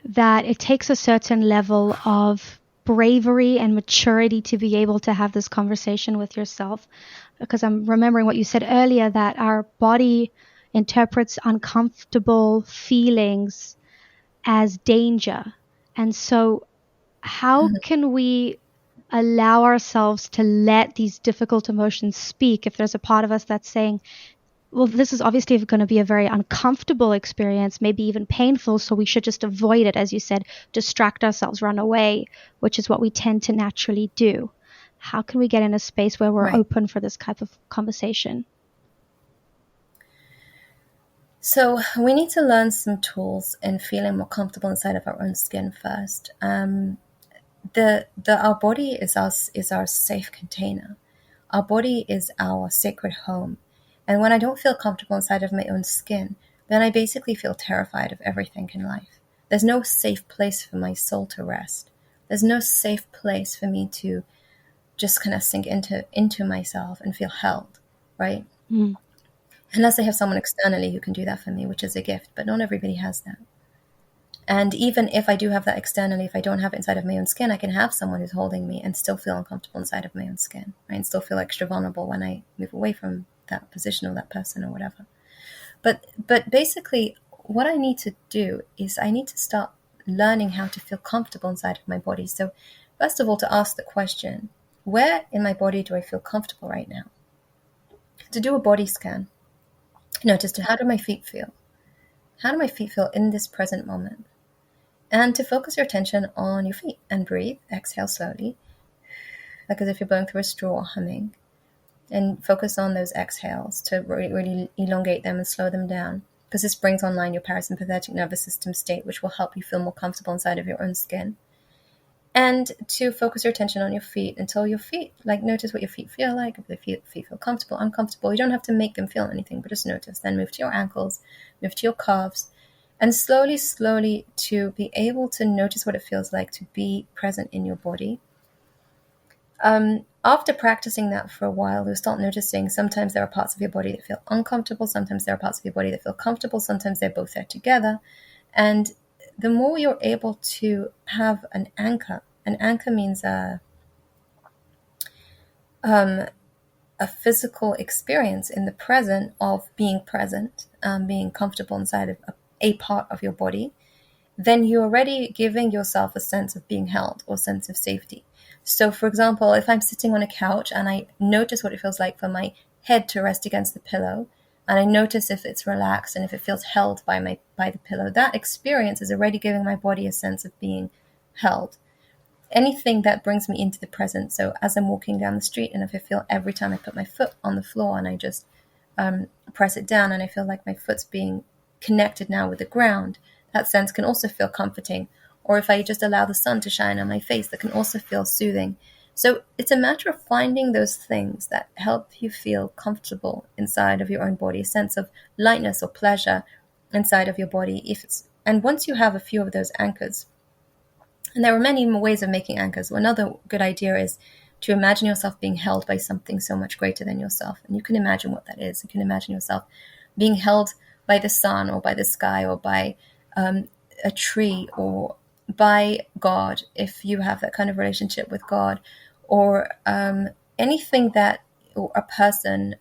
that it takes a certain level of bravery and maturity to be able to have this conversation with yourself. Because I'm remembering what you said earlier, that our body interprets uncomfortable feelings as danger. And so how can we allow ourselves to let these difficult emotions speak if there's a part of us that's saying, well, this is obviously going to be a very uncomfortable experience, maybe even painful, so we should just avoid it, as you said, distract ourselves, run away, which is what we tend to naturally do. How can we get in a space where we're open for this type of conversation? So we need to learn some tools in feeling more comfortable inside of our own skin first. Our body is our safe container. Our body is our sacred home. And when I don't feel comfortable inside of my own skin, then I basically feel terrified of everything in life. There's no safe place for my soul to rest. There's no safe place for me to just kind of sink into myself and feel held, right? Unless I have someone externally who can do that for me, which is a gift, but not everybody has that. And even if I do have that externally, if I don't have it inside of my own skin, I can have someone who's holding me and still feel uncomfortable inside of my own skin, right? And still feel extra vulnerable when I move away from that position or that person or whatever. But basically, what I need to do is I need to start learning how to feel comfortable inside of my body. So first of all, to ask the question, where in my body do I feel comfortable right now? To do a body scan. Notice, how do my feet feel? How do my feet feel in this present moment? And to focus your attention on your feet and breathe. Exhale slowly, like as if you're blowing through a straw or humming. And focus on those exhales to really elongate them and slow them down, because this brings online your parasympathetic nervous system state, which will help you feel more comfortable inside of your own skin. And to focus your attention on your feet until your feet, notice what your feet feel like. If the feet feel comfortable, uncomfortable, you don't have to make them feel anything, but just notice. Then move to your ankles, move to your calves, and slowly to be able to notice what it feels like to be present in your body. After practicing that for a while, you'll start noticing sometimes there are parts of your body that feel uncomfortable, sometimes there are parts of your body that feel comfortable, sometimes they're both there together. And the more you're able to have an anchor means a physical experience in the present of being present, being comfortable inside of a part of your body, then you're already giving yourself a sense of being held or sense of safety. So, for example, if I'm sitting on a couch and I notice what it feels like for my head to rest against the pillow, and I notice if it's relaxed and if it feels held by the pillow, that experience is already giving my body a sense of being held. Anything that brings me into the present. So as I'm walking down the street, and if I feel every time I put my foot on the floor and I just press it down and I feel like my foot's being connected now with the ground, that sense can also feel comforting. Or if I just allow the sun to shine on my face, that can also feel soothing. So it's a matter of finding those things that help you feel comfortable inside of your own body, a sense of lightness or pleasure inside of your body. And once you have a few of those anchors, and there are many ways of making anchors. Another good idea is to imagine yourself being held by something so much greater than yourself. And you can imagine what that is. You can imagine yourself being held by the sun or by the sky or by a tree or by God, if you have that kind of relationship with God, or anything that, or a person,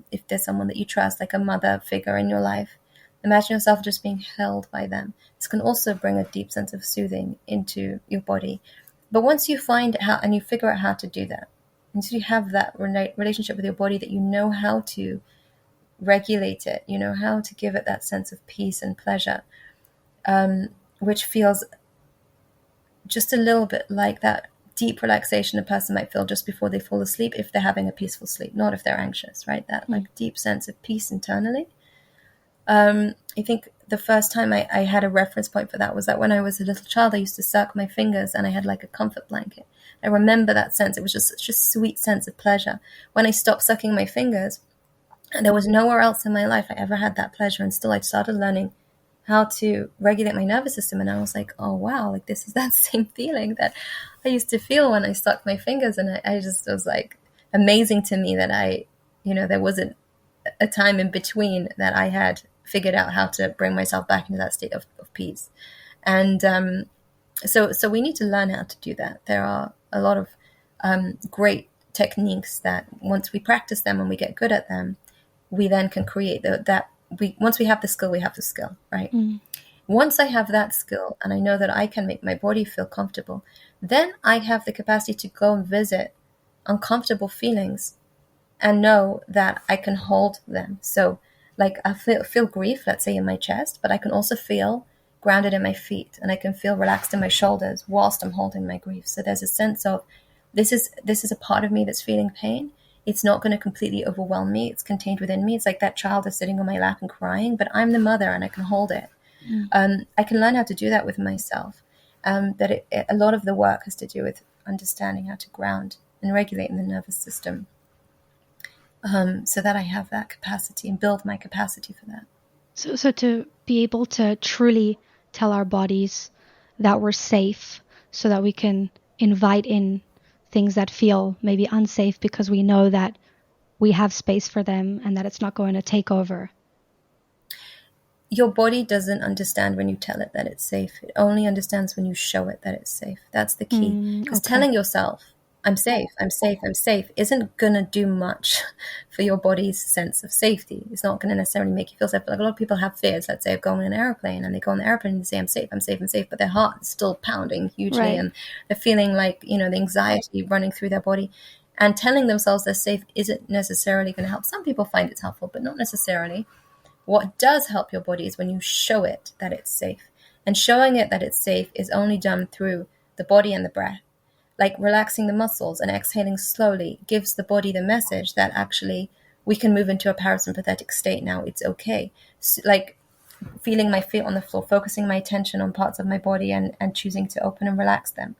if there's someone that you trust, like a mother figure in your life. Imagine yourself just being held by them. This can also bring a deep sense of soothing into your body. But once you find how and you figure out how to do that, until you have that relationship with your body, that you know how to regulate it, you know how to give it that sense of peace and pleasure, which feels just a little bit like that deep relaxation a person might feel just before they fall asleep if they're having a peaceful sleep, not if they're anxious, right? That like deep sense of peace internally. I think the first time I had a reference point for that was that when I was a little child, I used to suck my fingers and I had like a comfort blanket. I remember that sense. It was just such a sweet sense of pleasure. When I stopped sucking my fingers, and there was nowhere else in my life I ever had that pleasure. And still I started learning how to regulate my nervous system. And I was like, oh, wow, like this is that same feeling that I used to feel when I sucked my fingers. And I just was like, amazing to me that there wasn't a time in between that I had figured out how to bring myself back into that state of peace. And so we need to learn how to do that. There are a lot of great techniques that once we practice them and we get good at them, we then can create once we have the skill, we have the skill, right? Once I have that skill and I know that I can make my body feel comfortable, then I have the capacity to go and visit uncomfortable feelings and know that I can hold them. So like I feel grief, let's say in my chest, but I can also feel grounded in my feet, and I can feel relaxed in my shoulders whilst I'm holding my grief. So there's a sense of this is a part of me that's feeling pain. It's not going to completely overwhelm me. It's contained within me. It's like that child is sitting on my lap and crying, but I'm the mother and I can hold it. I can learn how to do that with myself. A lot of the work has to do with understanding how to ground and regulate in the nervous system, so that I have that capacity and build my capacity for that. So to be able to truly tell our bodies that we're safe, so that we can invite in things that feel maybe unsafe because we know that we have space for them and that it's not going to take over. Your body doesn't understand when you tell it that it's safe. It only understands when you show it that it's safe. That's the key. Because telling yourself, I'm safe, I'm safe, I'm safe, isn't going to do much for your body's sense of safety. It's not going to necessarily make you feel safe. Like a lot of people have fears, let's say, of going in an airplane, and they go on the airplane and they say, I'm safe, I'm safe, I'm safe, but their heart is still pounding hugely, right. And they're feeling like, the anxiety running through their body. And telling themselves they're safe isn't necessarily going to help. Some people find it's helpful, but not necessarily. What does help your body is when you show it that it's safe. And showing it that it's safe is only done through the body and the breath. Like relaxing the muscles and exhaling slowly gives the body the message that actually we can move into a parasympathetic state now. It's okay. So, like feeling my feet on the floor, focusing my attention on parts of my body and choosing to open and relax them.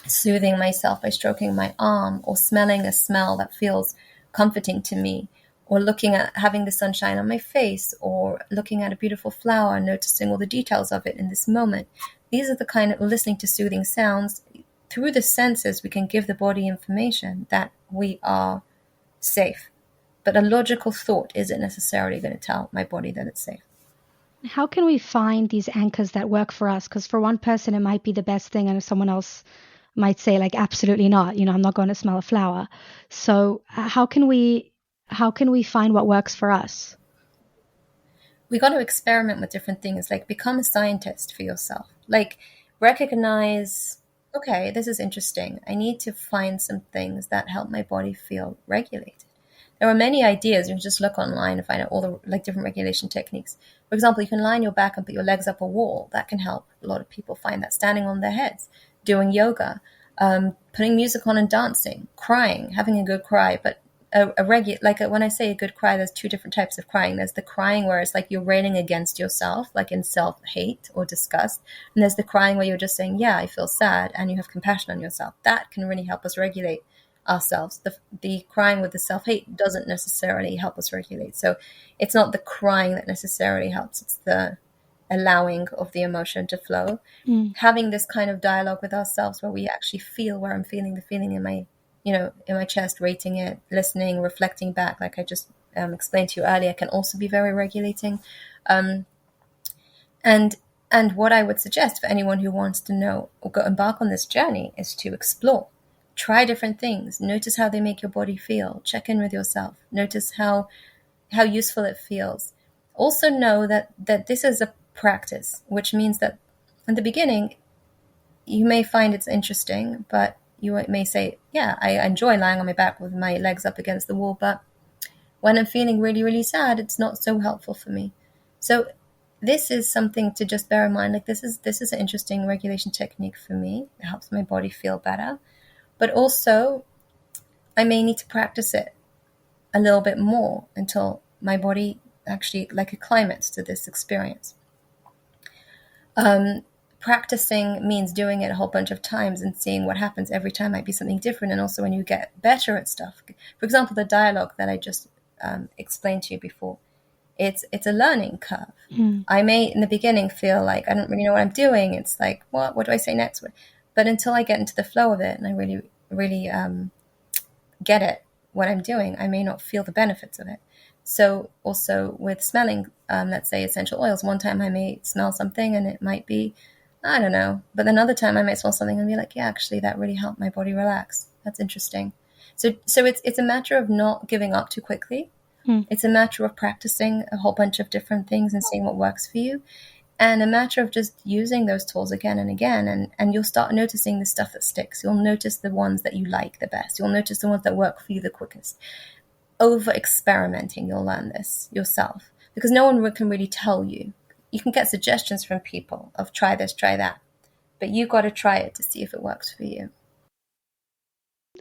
Soothing myself by stroking my arm, or smelling a smell that feels comforting to me, or looking at having the sunshine on my face, or looking at a beautiful flower and noticing all the details of it in this moment. These are the kind of listening to soothing sounds. Through the senses, we can give the body information that we are safe. But a logical thought isn't necessarily going to tell my body that it's safe. How can we find these anchors that work for us? Because for one person, it might be the best thing, and someone else might say, like, absolutely not. I'm not going to smell a flower. So how can we find what works for us? We got to experiment with different things, like become a scientist for yourself. Like recognize, okay, this is interesting. I need to find some things that help my body feel regulated. There are many ideas. You can just look online and find out all the different regulation techniques. For example, you can lie on your back and put your legs up a wall. That can help. A lot of people find that. Standing on their heads, doing yoga, putting music on and dancing, crying, having a good cry, but when I say a good cry, there's two different types of crying. There's the crying where it's like you're railing against yourself, like in self-hate or disgust. And there's the crying where you're just saying, yeah, I feel sad, and you have compassion on yourself. That can really help us regulate ourselves. The crying with the self-hate doesn't necessarily help us regulate. So it's not the crying that necessarily helps. It's the allowing of the emotion to flow. Having this kind of dialogue with ourselves where we actually feel where I'm feeling the feeling in my in my chest, rating it, listening, reflecting back, like I just explained to you earlier, can also be very regulating. And what I would suggest for anyone who wants to know or embark on this journey is to explore, try different things, notice how they make your body feel, check in with yourself, notice how useful it feels. Also know that this is a practice, which means that in the beginning, you may find it's interesting, but You may say, yeah, I enjoy lying on my back with my legs up against the wall, but when I'm feeling really, really sad, it's not so helpful for me. So this is something to just bear in mind. Like this is an interesting regulation technique for me. It helps my body feel better. But also, I may need to practice it a little bit more until my body actually like acclimates to this experience. Practicing means doing it a whole bunch of times and seeing what happens every time might be something different. And also when you get better at stuff, for example, the dialogue that I just explained to you before, it's a learning curve. I may in the beginning feel like I don't really know what I'm doing. It's like, what do I say next? But until I get into the flow of it and I really, really get it, what I'm doing, I may not feel the benefits of it. So also with smelling, let's say essential oils, one time I may smell something and it might be, I don't know, but another time I might smell something and be like, yeah, actually that really helped my body relax. That's interesting. So it's a matter of not giving up too quickly. It's a matter of practicing a whole bunch of different things and seeing what works for you. And a matter of just using those tools again and again. And you'll start noticing the stuff that sticks. You'll notice the ones that you like the best. You'll notice the ones that work for you the quickest. Over experimenting, you'll learn this yourself. Because no one can really tell you. You can get suggestions from people of try this, try that. But you got to try it to see if it works for you.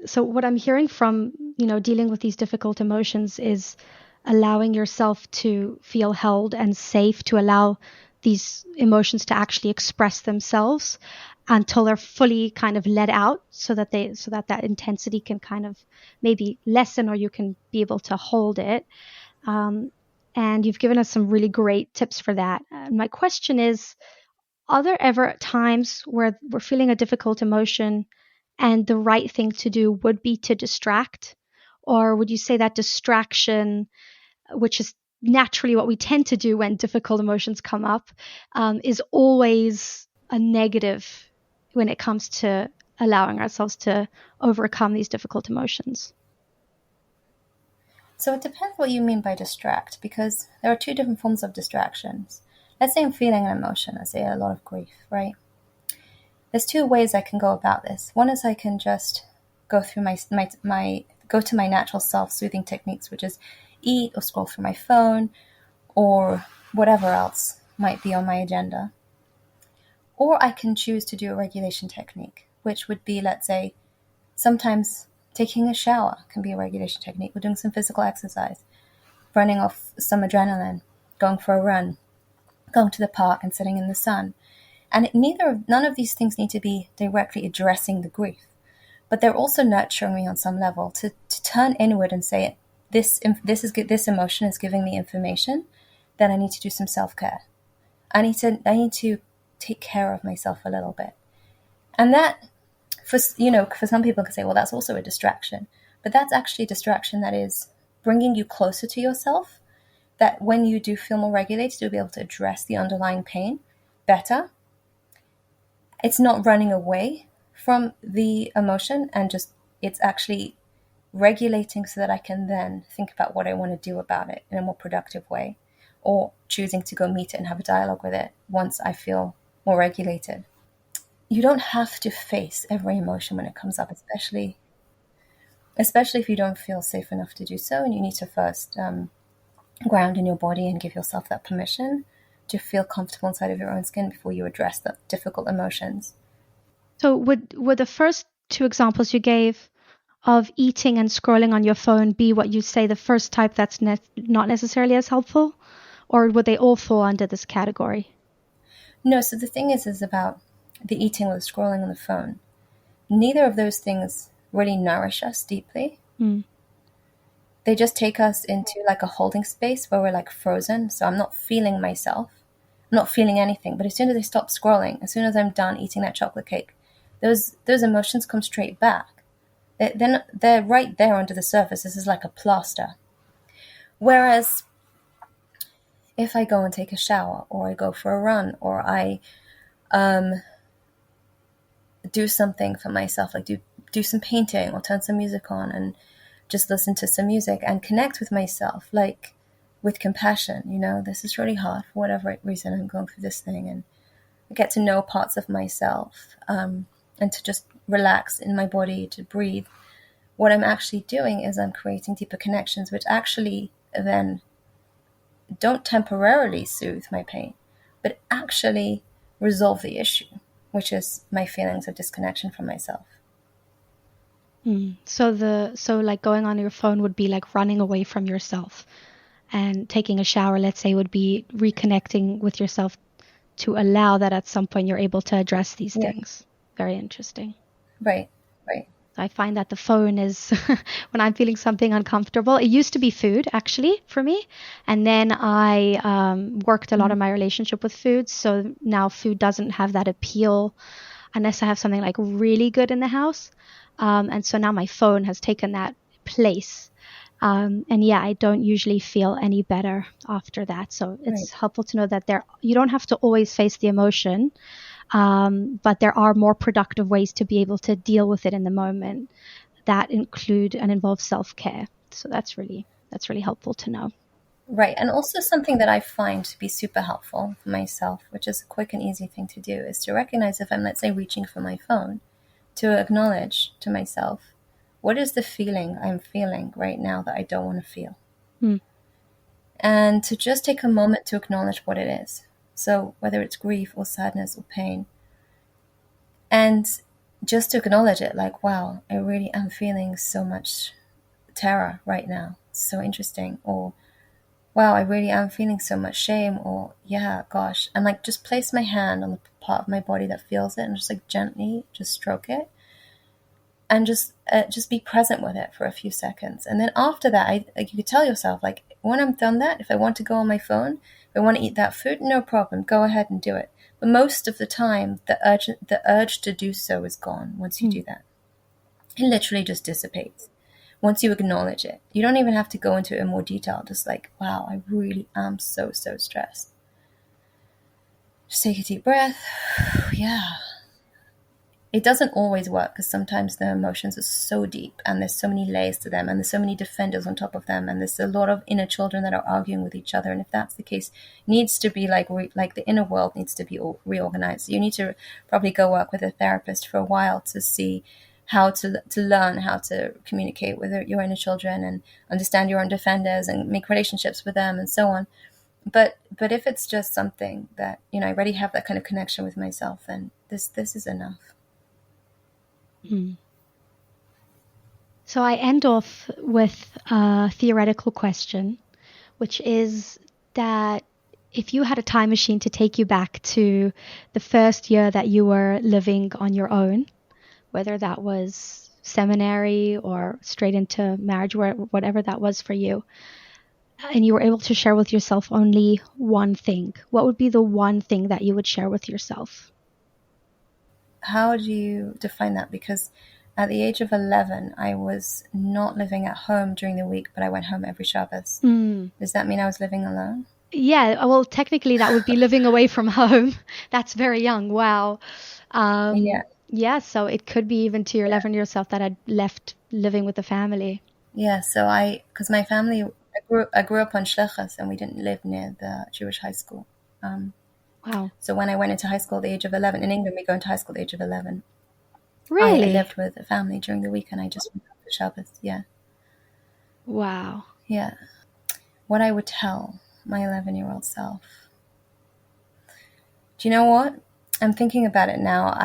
So what I'm hearing from, dealing with these difficult emotions is allowing yourself to feel held and safe, to allow these emotions to actually express themselves until they're fully kind of let out, so that that intensity can kind of maybe lessen, or you can be able to hold it. And you've given us some really great tips for that. My question is, are there ever times where we're feeling a difficult emotion and the right thing to do would be to distract? Or would you say that distraction, which is naturally what we tend to do when difficult emotions come up, is always a negative when it comes to allowing ourselves to overcome these difficult emotions? So it depends what you mean by distract, because there are two different forms of distractions. Let's say I'm feeling an emotion, let's say a lot of grief, right? There's two ways I can go about this. One is I can just go through go to my natural self-soothing techniques, which is eat or scroll through my phone or whatever else might be on my agenda. Or I can choose to do a regulation technique, which would be, let's say, sometimes taking a shower can be a regulation technique. We're doing some physical exercise, running off some adrenaline, going for a run, going to the park and sitting in the sun. And none of these things need to be directly addressing the grief, but they're also nurturing me on some level to turn inward and say, this emotion is giving me information that I need to do some self-care. I need to take care of myself a little bit. And that, for some people can say, well, that's also a distraction. But that's actually a distraction that is bringing you closer to yourself, that when you do feel more regulated, you'll be able to address the underlying pain better. It's not running away from the emotion, and it's actually regulating so that I can then think about what I want to do about it in a more productive way, or choosing to go meet it and have a dialogue with it once I feel more regulated. You don't have to face every emotion when it comes up, especially if you don't feel safe enough to do so, and you need to first ground in your body and give yourself that permission to feel comfortable inside of your own skin before you address the difficult emotions. So would the first two examples you gave of eating and scrolling on your phone be what you say the first type that's not necessarily as helpful? Or would they all fall under this category? No, so the thing is about the eating or the scrolling on the phone. Neither of those things really nourish us deeply. They just take us into like a holding space where we're like frozen. So I'm not feeling myself. I'm not feeling anything. But as soon as I stop scrolling, as soon as I'm done eating that chocolate cake, those emotions come straight back. They're right there under the surface. This is like a plaster. Whereas if I go and take a shower, or I go for a run, or I do something for myself, like do some painting or turn some music on and just listen to some music and connect with myself, like with compassion, this is really hard for whatever reason I'm going through this thing, and I get to know parts of myself, and to just relax in my body, to breathe, what I'm actually doing is I'm creating deeper connections, which actually then don't temporarily soothe my pain, but actually resolve the issue, which is my feelings of disconnection from myself. So like going on your phone would be like running away from yourself, and taking a shower, let's say, would be reconnecting with yourself to allow that at some point you're able to address these things. Very interesting. Right. I find that the phone is, when I'm feeling something uncomfortable, it used to be food actually for me. And then I worked a lot on my relationship with food. So now food doesn't have that appeal unless I have something like really good in the house. And so now my phone has taken that place. And yeah, I don't usually feel any better after that. So it's helpful to know that you don't have to always face the emotion. But there are more productive ways to be able to deal with it in the moment that include and involve self-care. So that's really helpful to know. Right. And also something that I find to be super helpful for myself, which is a quick and easy thing to do, is to recognize if I'm, let's say, reaching for my phone, to acknowledge to myself, what is the feeling I'm feeling right now that I don't want to feel? And to just take a moment to acknowledge what it is. So whether it's grief or sadness or pain, and just to acknowledge it, like, wow, I really am feeling so much terror right now. It's so interesting. Or, wow, I really am feeling so much shame. Or, yeah, gosh. And like just place my hand on the part of my body that feels it and just like gently just stroke it. And just be present with it for a few seconds. And then after that, you could tell yourself, like, when I'm done that, if I want to go on my phone, if I want to eat that food, no problem, go ahead and do it. But most of the time, the urge to do so is gone once you do that. It literally just dissipates once you acknowledge it. You don't even have to go into it in more detail. Just like, wow, I really am so stressed. Just take a deep breath. Yeah. It doesn't always work because sometimes the emotions are so deep and there's so many layers to them and there's so many defenders on top of them and there's a lot of inner children that are arguing with each other. And if that's the case, needs to be like the inner world needs to be reorganized. So you need to probably go work with a therapist for a while to see how to learn how to communicate with your inner children and understand your own defenders and make relationships with them and so on. But if it's just something that, I already have that kind of connection with myself, then this is enough. So I end off with a theoretical question, which is that if you had a time machine to take you back to the first year that you were living on your own, whether that was seminary or straight into marriage, whatever that was for you, and you were able to share with yourself only one thing, what would be the one thing that you would share with yourself? How do you define that? Because at the age of 11, I was not living at home during the week, but I went home every Shabbos. Does that mean I was living alone? Yeah, well, technically that would be living away from home. That's very young. Wow. Yeah, so it could be even to your 11-year self that I'd left living with the family. Yeah, so because my family, I grew up on Shlichus and we didn't live near the Jewish high school. Wow. So when I went into high school at the age of 11, in England we go into high school at the age of 11. Really? I lived with a family during the week and I just went up for Shabbos. Yeah. Wow. Yeah. What I would tell my 11-year-old self. Do you know what? I'm thinking about it now.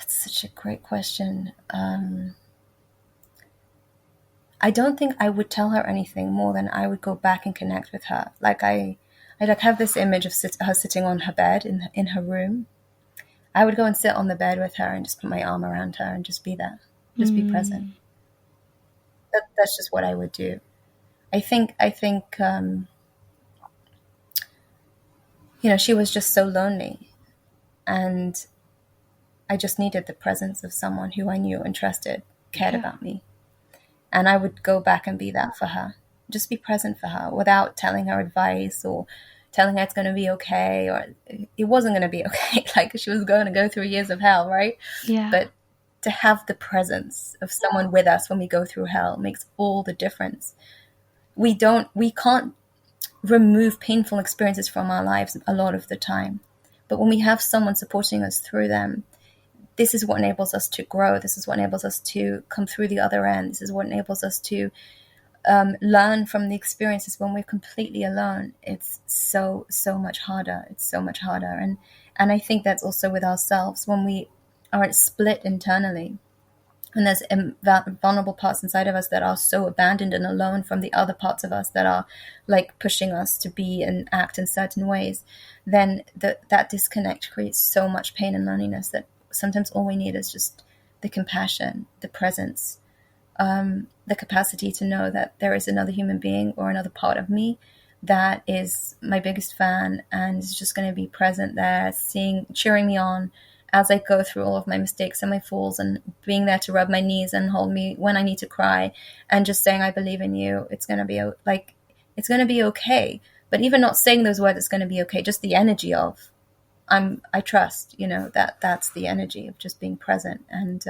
It's such a great question. I don't think I would tell her anything more than I would go back and connect with her. Like I have this image of her sitting on her bed in her room. I would go and sit on the bed with her and just put my arm around her and just be there, just be present. That's just what I would do. I think she was just so lonely, and I just needed the presence of someone who I knew and trusted, cared about me. And I would go back and be that for her. Just be present for her without telling her advice or telling her it's going to be okay, or it wasn't going to be okay. Like she was going to go through years of hell, right? Yeah. But to have the presence of someone with us when we go through hell makes all the difference. We can't remove painful experiences from our lives a lot of the time, But when we have someone supporting us through them, this is what enables us to grow. This is what enables us to come through the other end. This is what enables us to learn from the experiences. When we're completely alone, it's so much harder. It's so much harder. And I think that's also with ourselves. When we are split internally, and there's vulnerable parts inside of us that are so abandoned and alone from the other parts of us that are like pushing us to be and act in certain ways, then that disconnect creates so much pain and loneliness that sometimes all we need is just the compassion, the presence, the capacity to know that there is another human being or another part of me that is my biggest fan and is just going to be present there, cheering me on as I go through all of my mistakes and my falls, and being there to rub my knees and hold me when I need to cry, and just saying, I believe in you. It's going to be it's going to be okay. But even not saying those words, it's going to be okay. Just the energy of, I trust, that's the energy of just being present and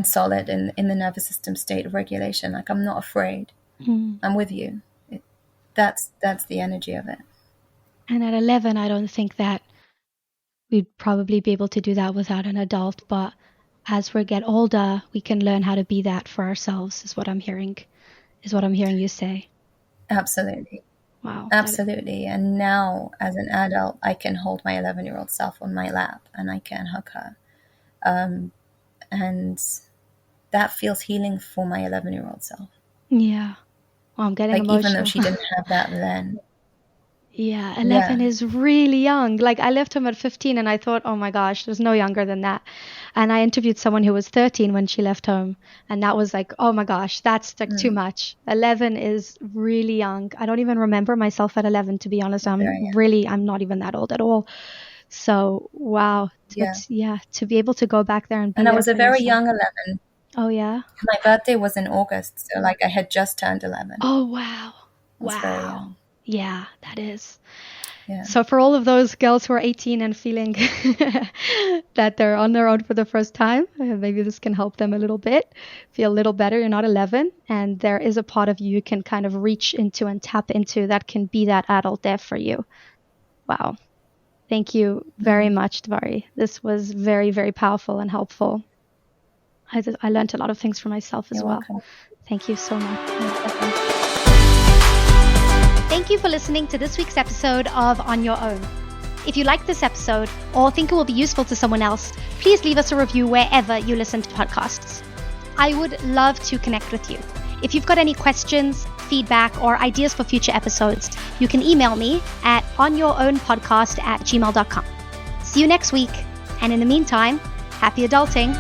solid in the nervous system state of regulation. Like, I'm not afraid. I'm with you. That's the energy of it. And at 11, I don't think that we'd probably be able to do that without an adult, but as we get older, we can learn how to be that for ourselves, is what I'm hearing you say. Absolutely. Wow. Absolutely. And now, as an adult, I can hold my 11-year-old self on my lap and I can hug her. And that feels healing for my 11-year-old self. Yeah. Well, I'm getting emotional. Even though she didn't have that then. Yeah, 11 is really young. Like, I left home at 15 and I thought, oh my gosh, there's no younger than that. And I interviewed someone who was 13 when she left home. And that was like, oh my gosh, that's like too much. 11 is really young. I don't even remember myself at 11, to be honest. I'm not even that old at all. So, wow. To be able to go back there and be And I was a very young 11. Oh, yeah? My birthday was in August. So, I had just turned 11. Oh, wow. That's very young. Yeah, that is. Yeah. So for all of those girls who are 18 and feeling that they're on their own for the first time, maybe this can help them a little bit, feel a little better. You're not 11, and there is a part of you can kind of reach into and tap into that can be that adult there for you. Wow. Thank you very much, Devori. This was very, very powerful and helpful. I learned a lot of things for myself as well. Welcome. Thank you so much. Thank you for listening to this week's episode of On Your Own. If you like this episode or think it will be useful to someone else, please leave us a review wherever you listen to podcasts. I would love to connect with you. If you've got any questions, feedback, or ideas for future episodes, you can email me at onyourownpodcast@gmail.com. See you next week. And in the meantime, happy adulting.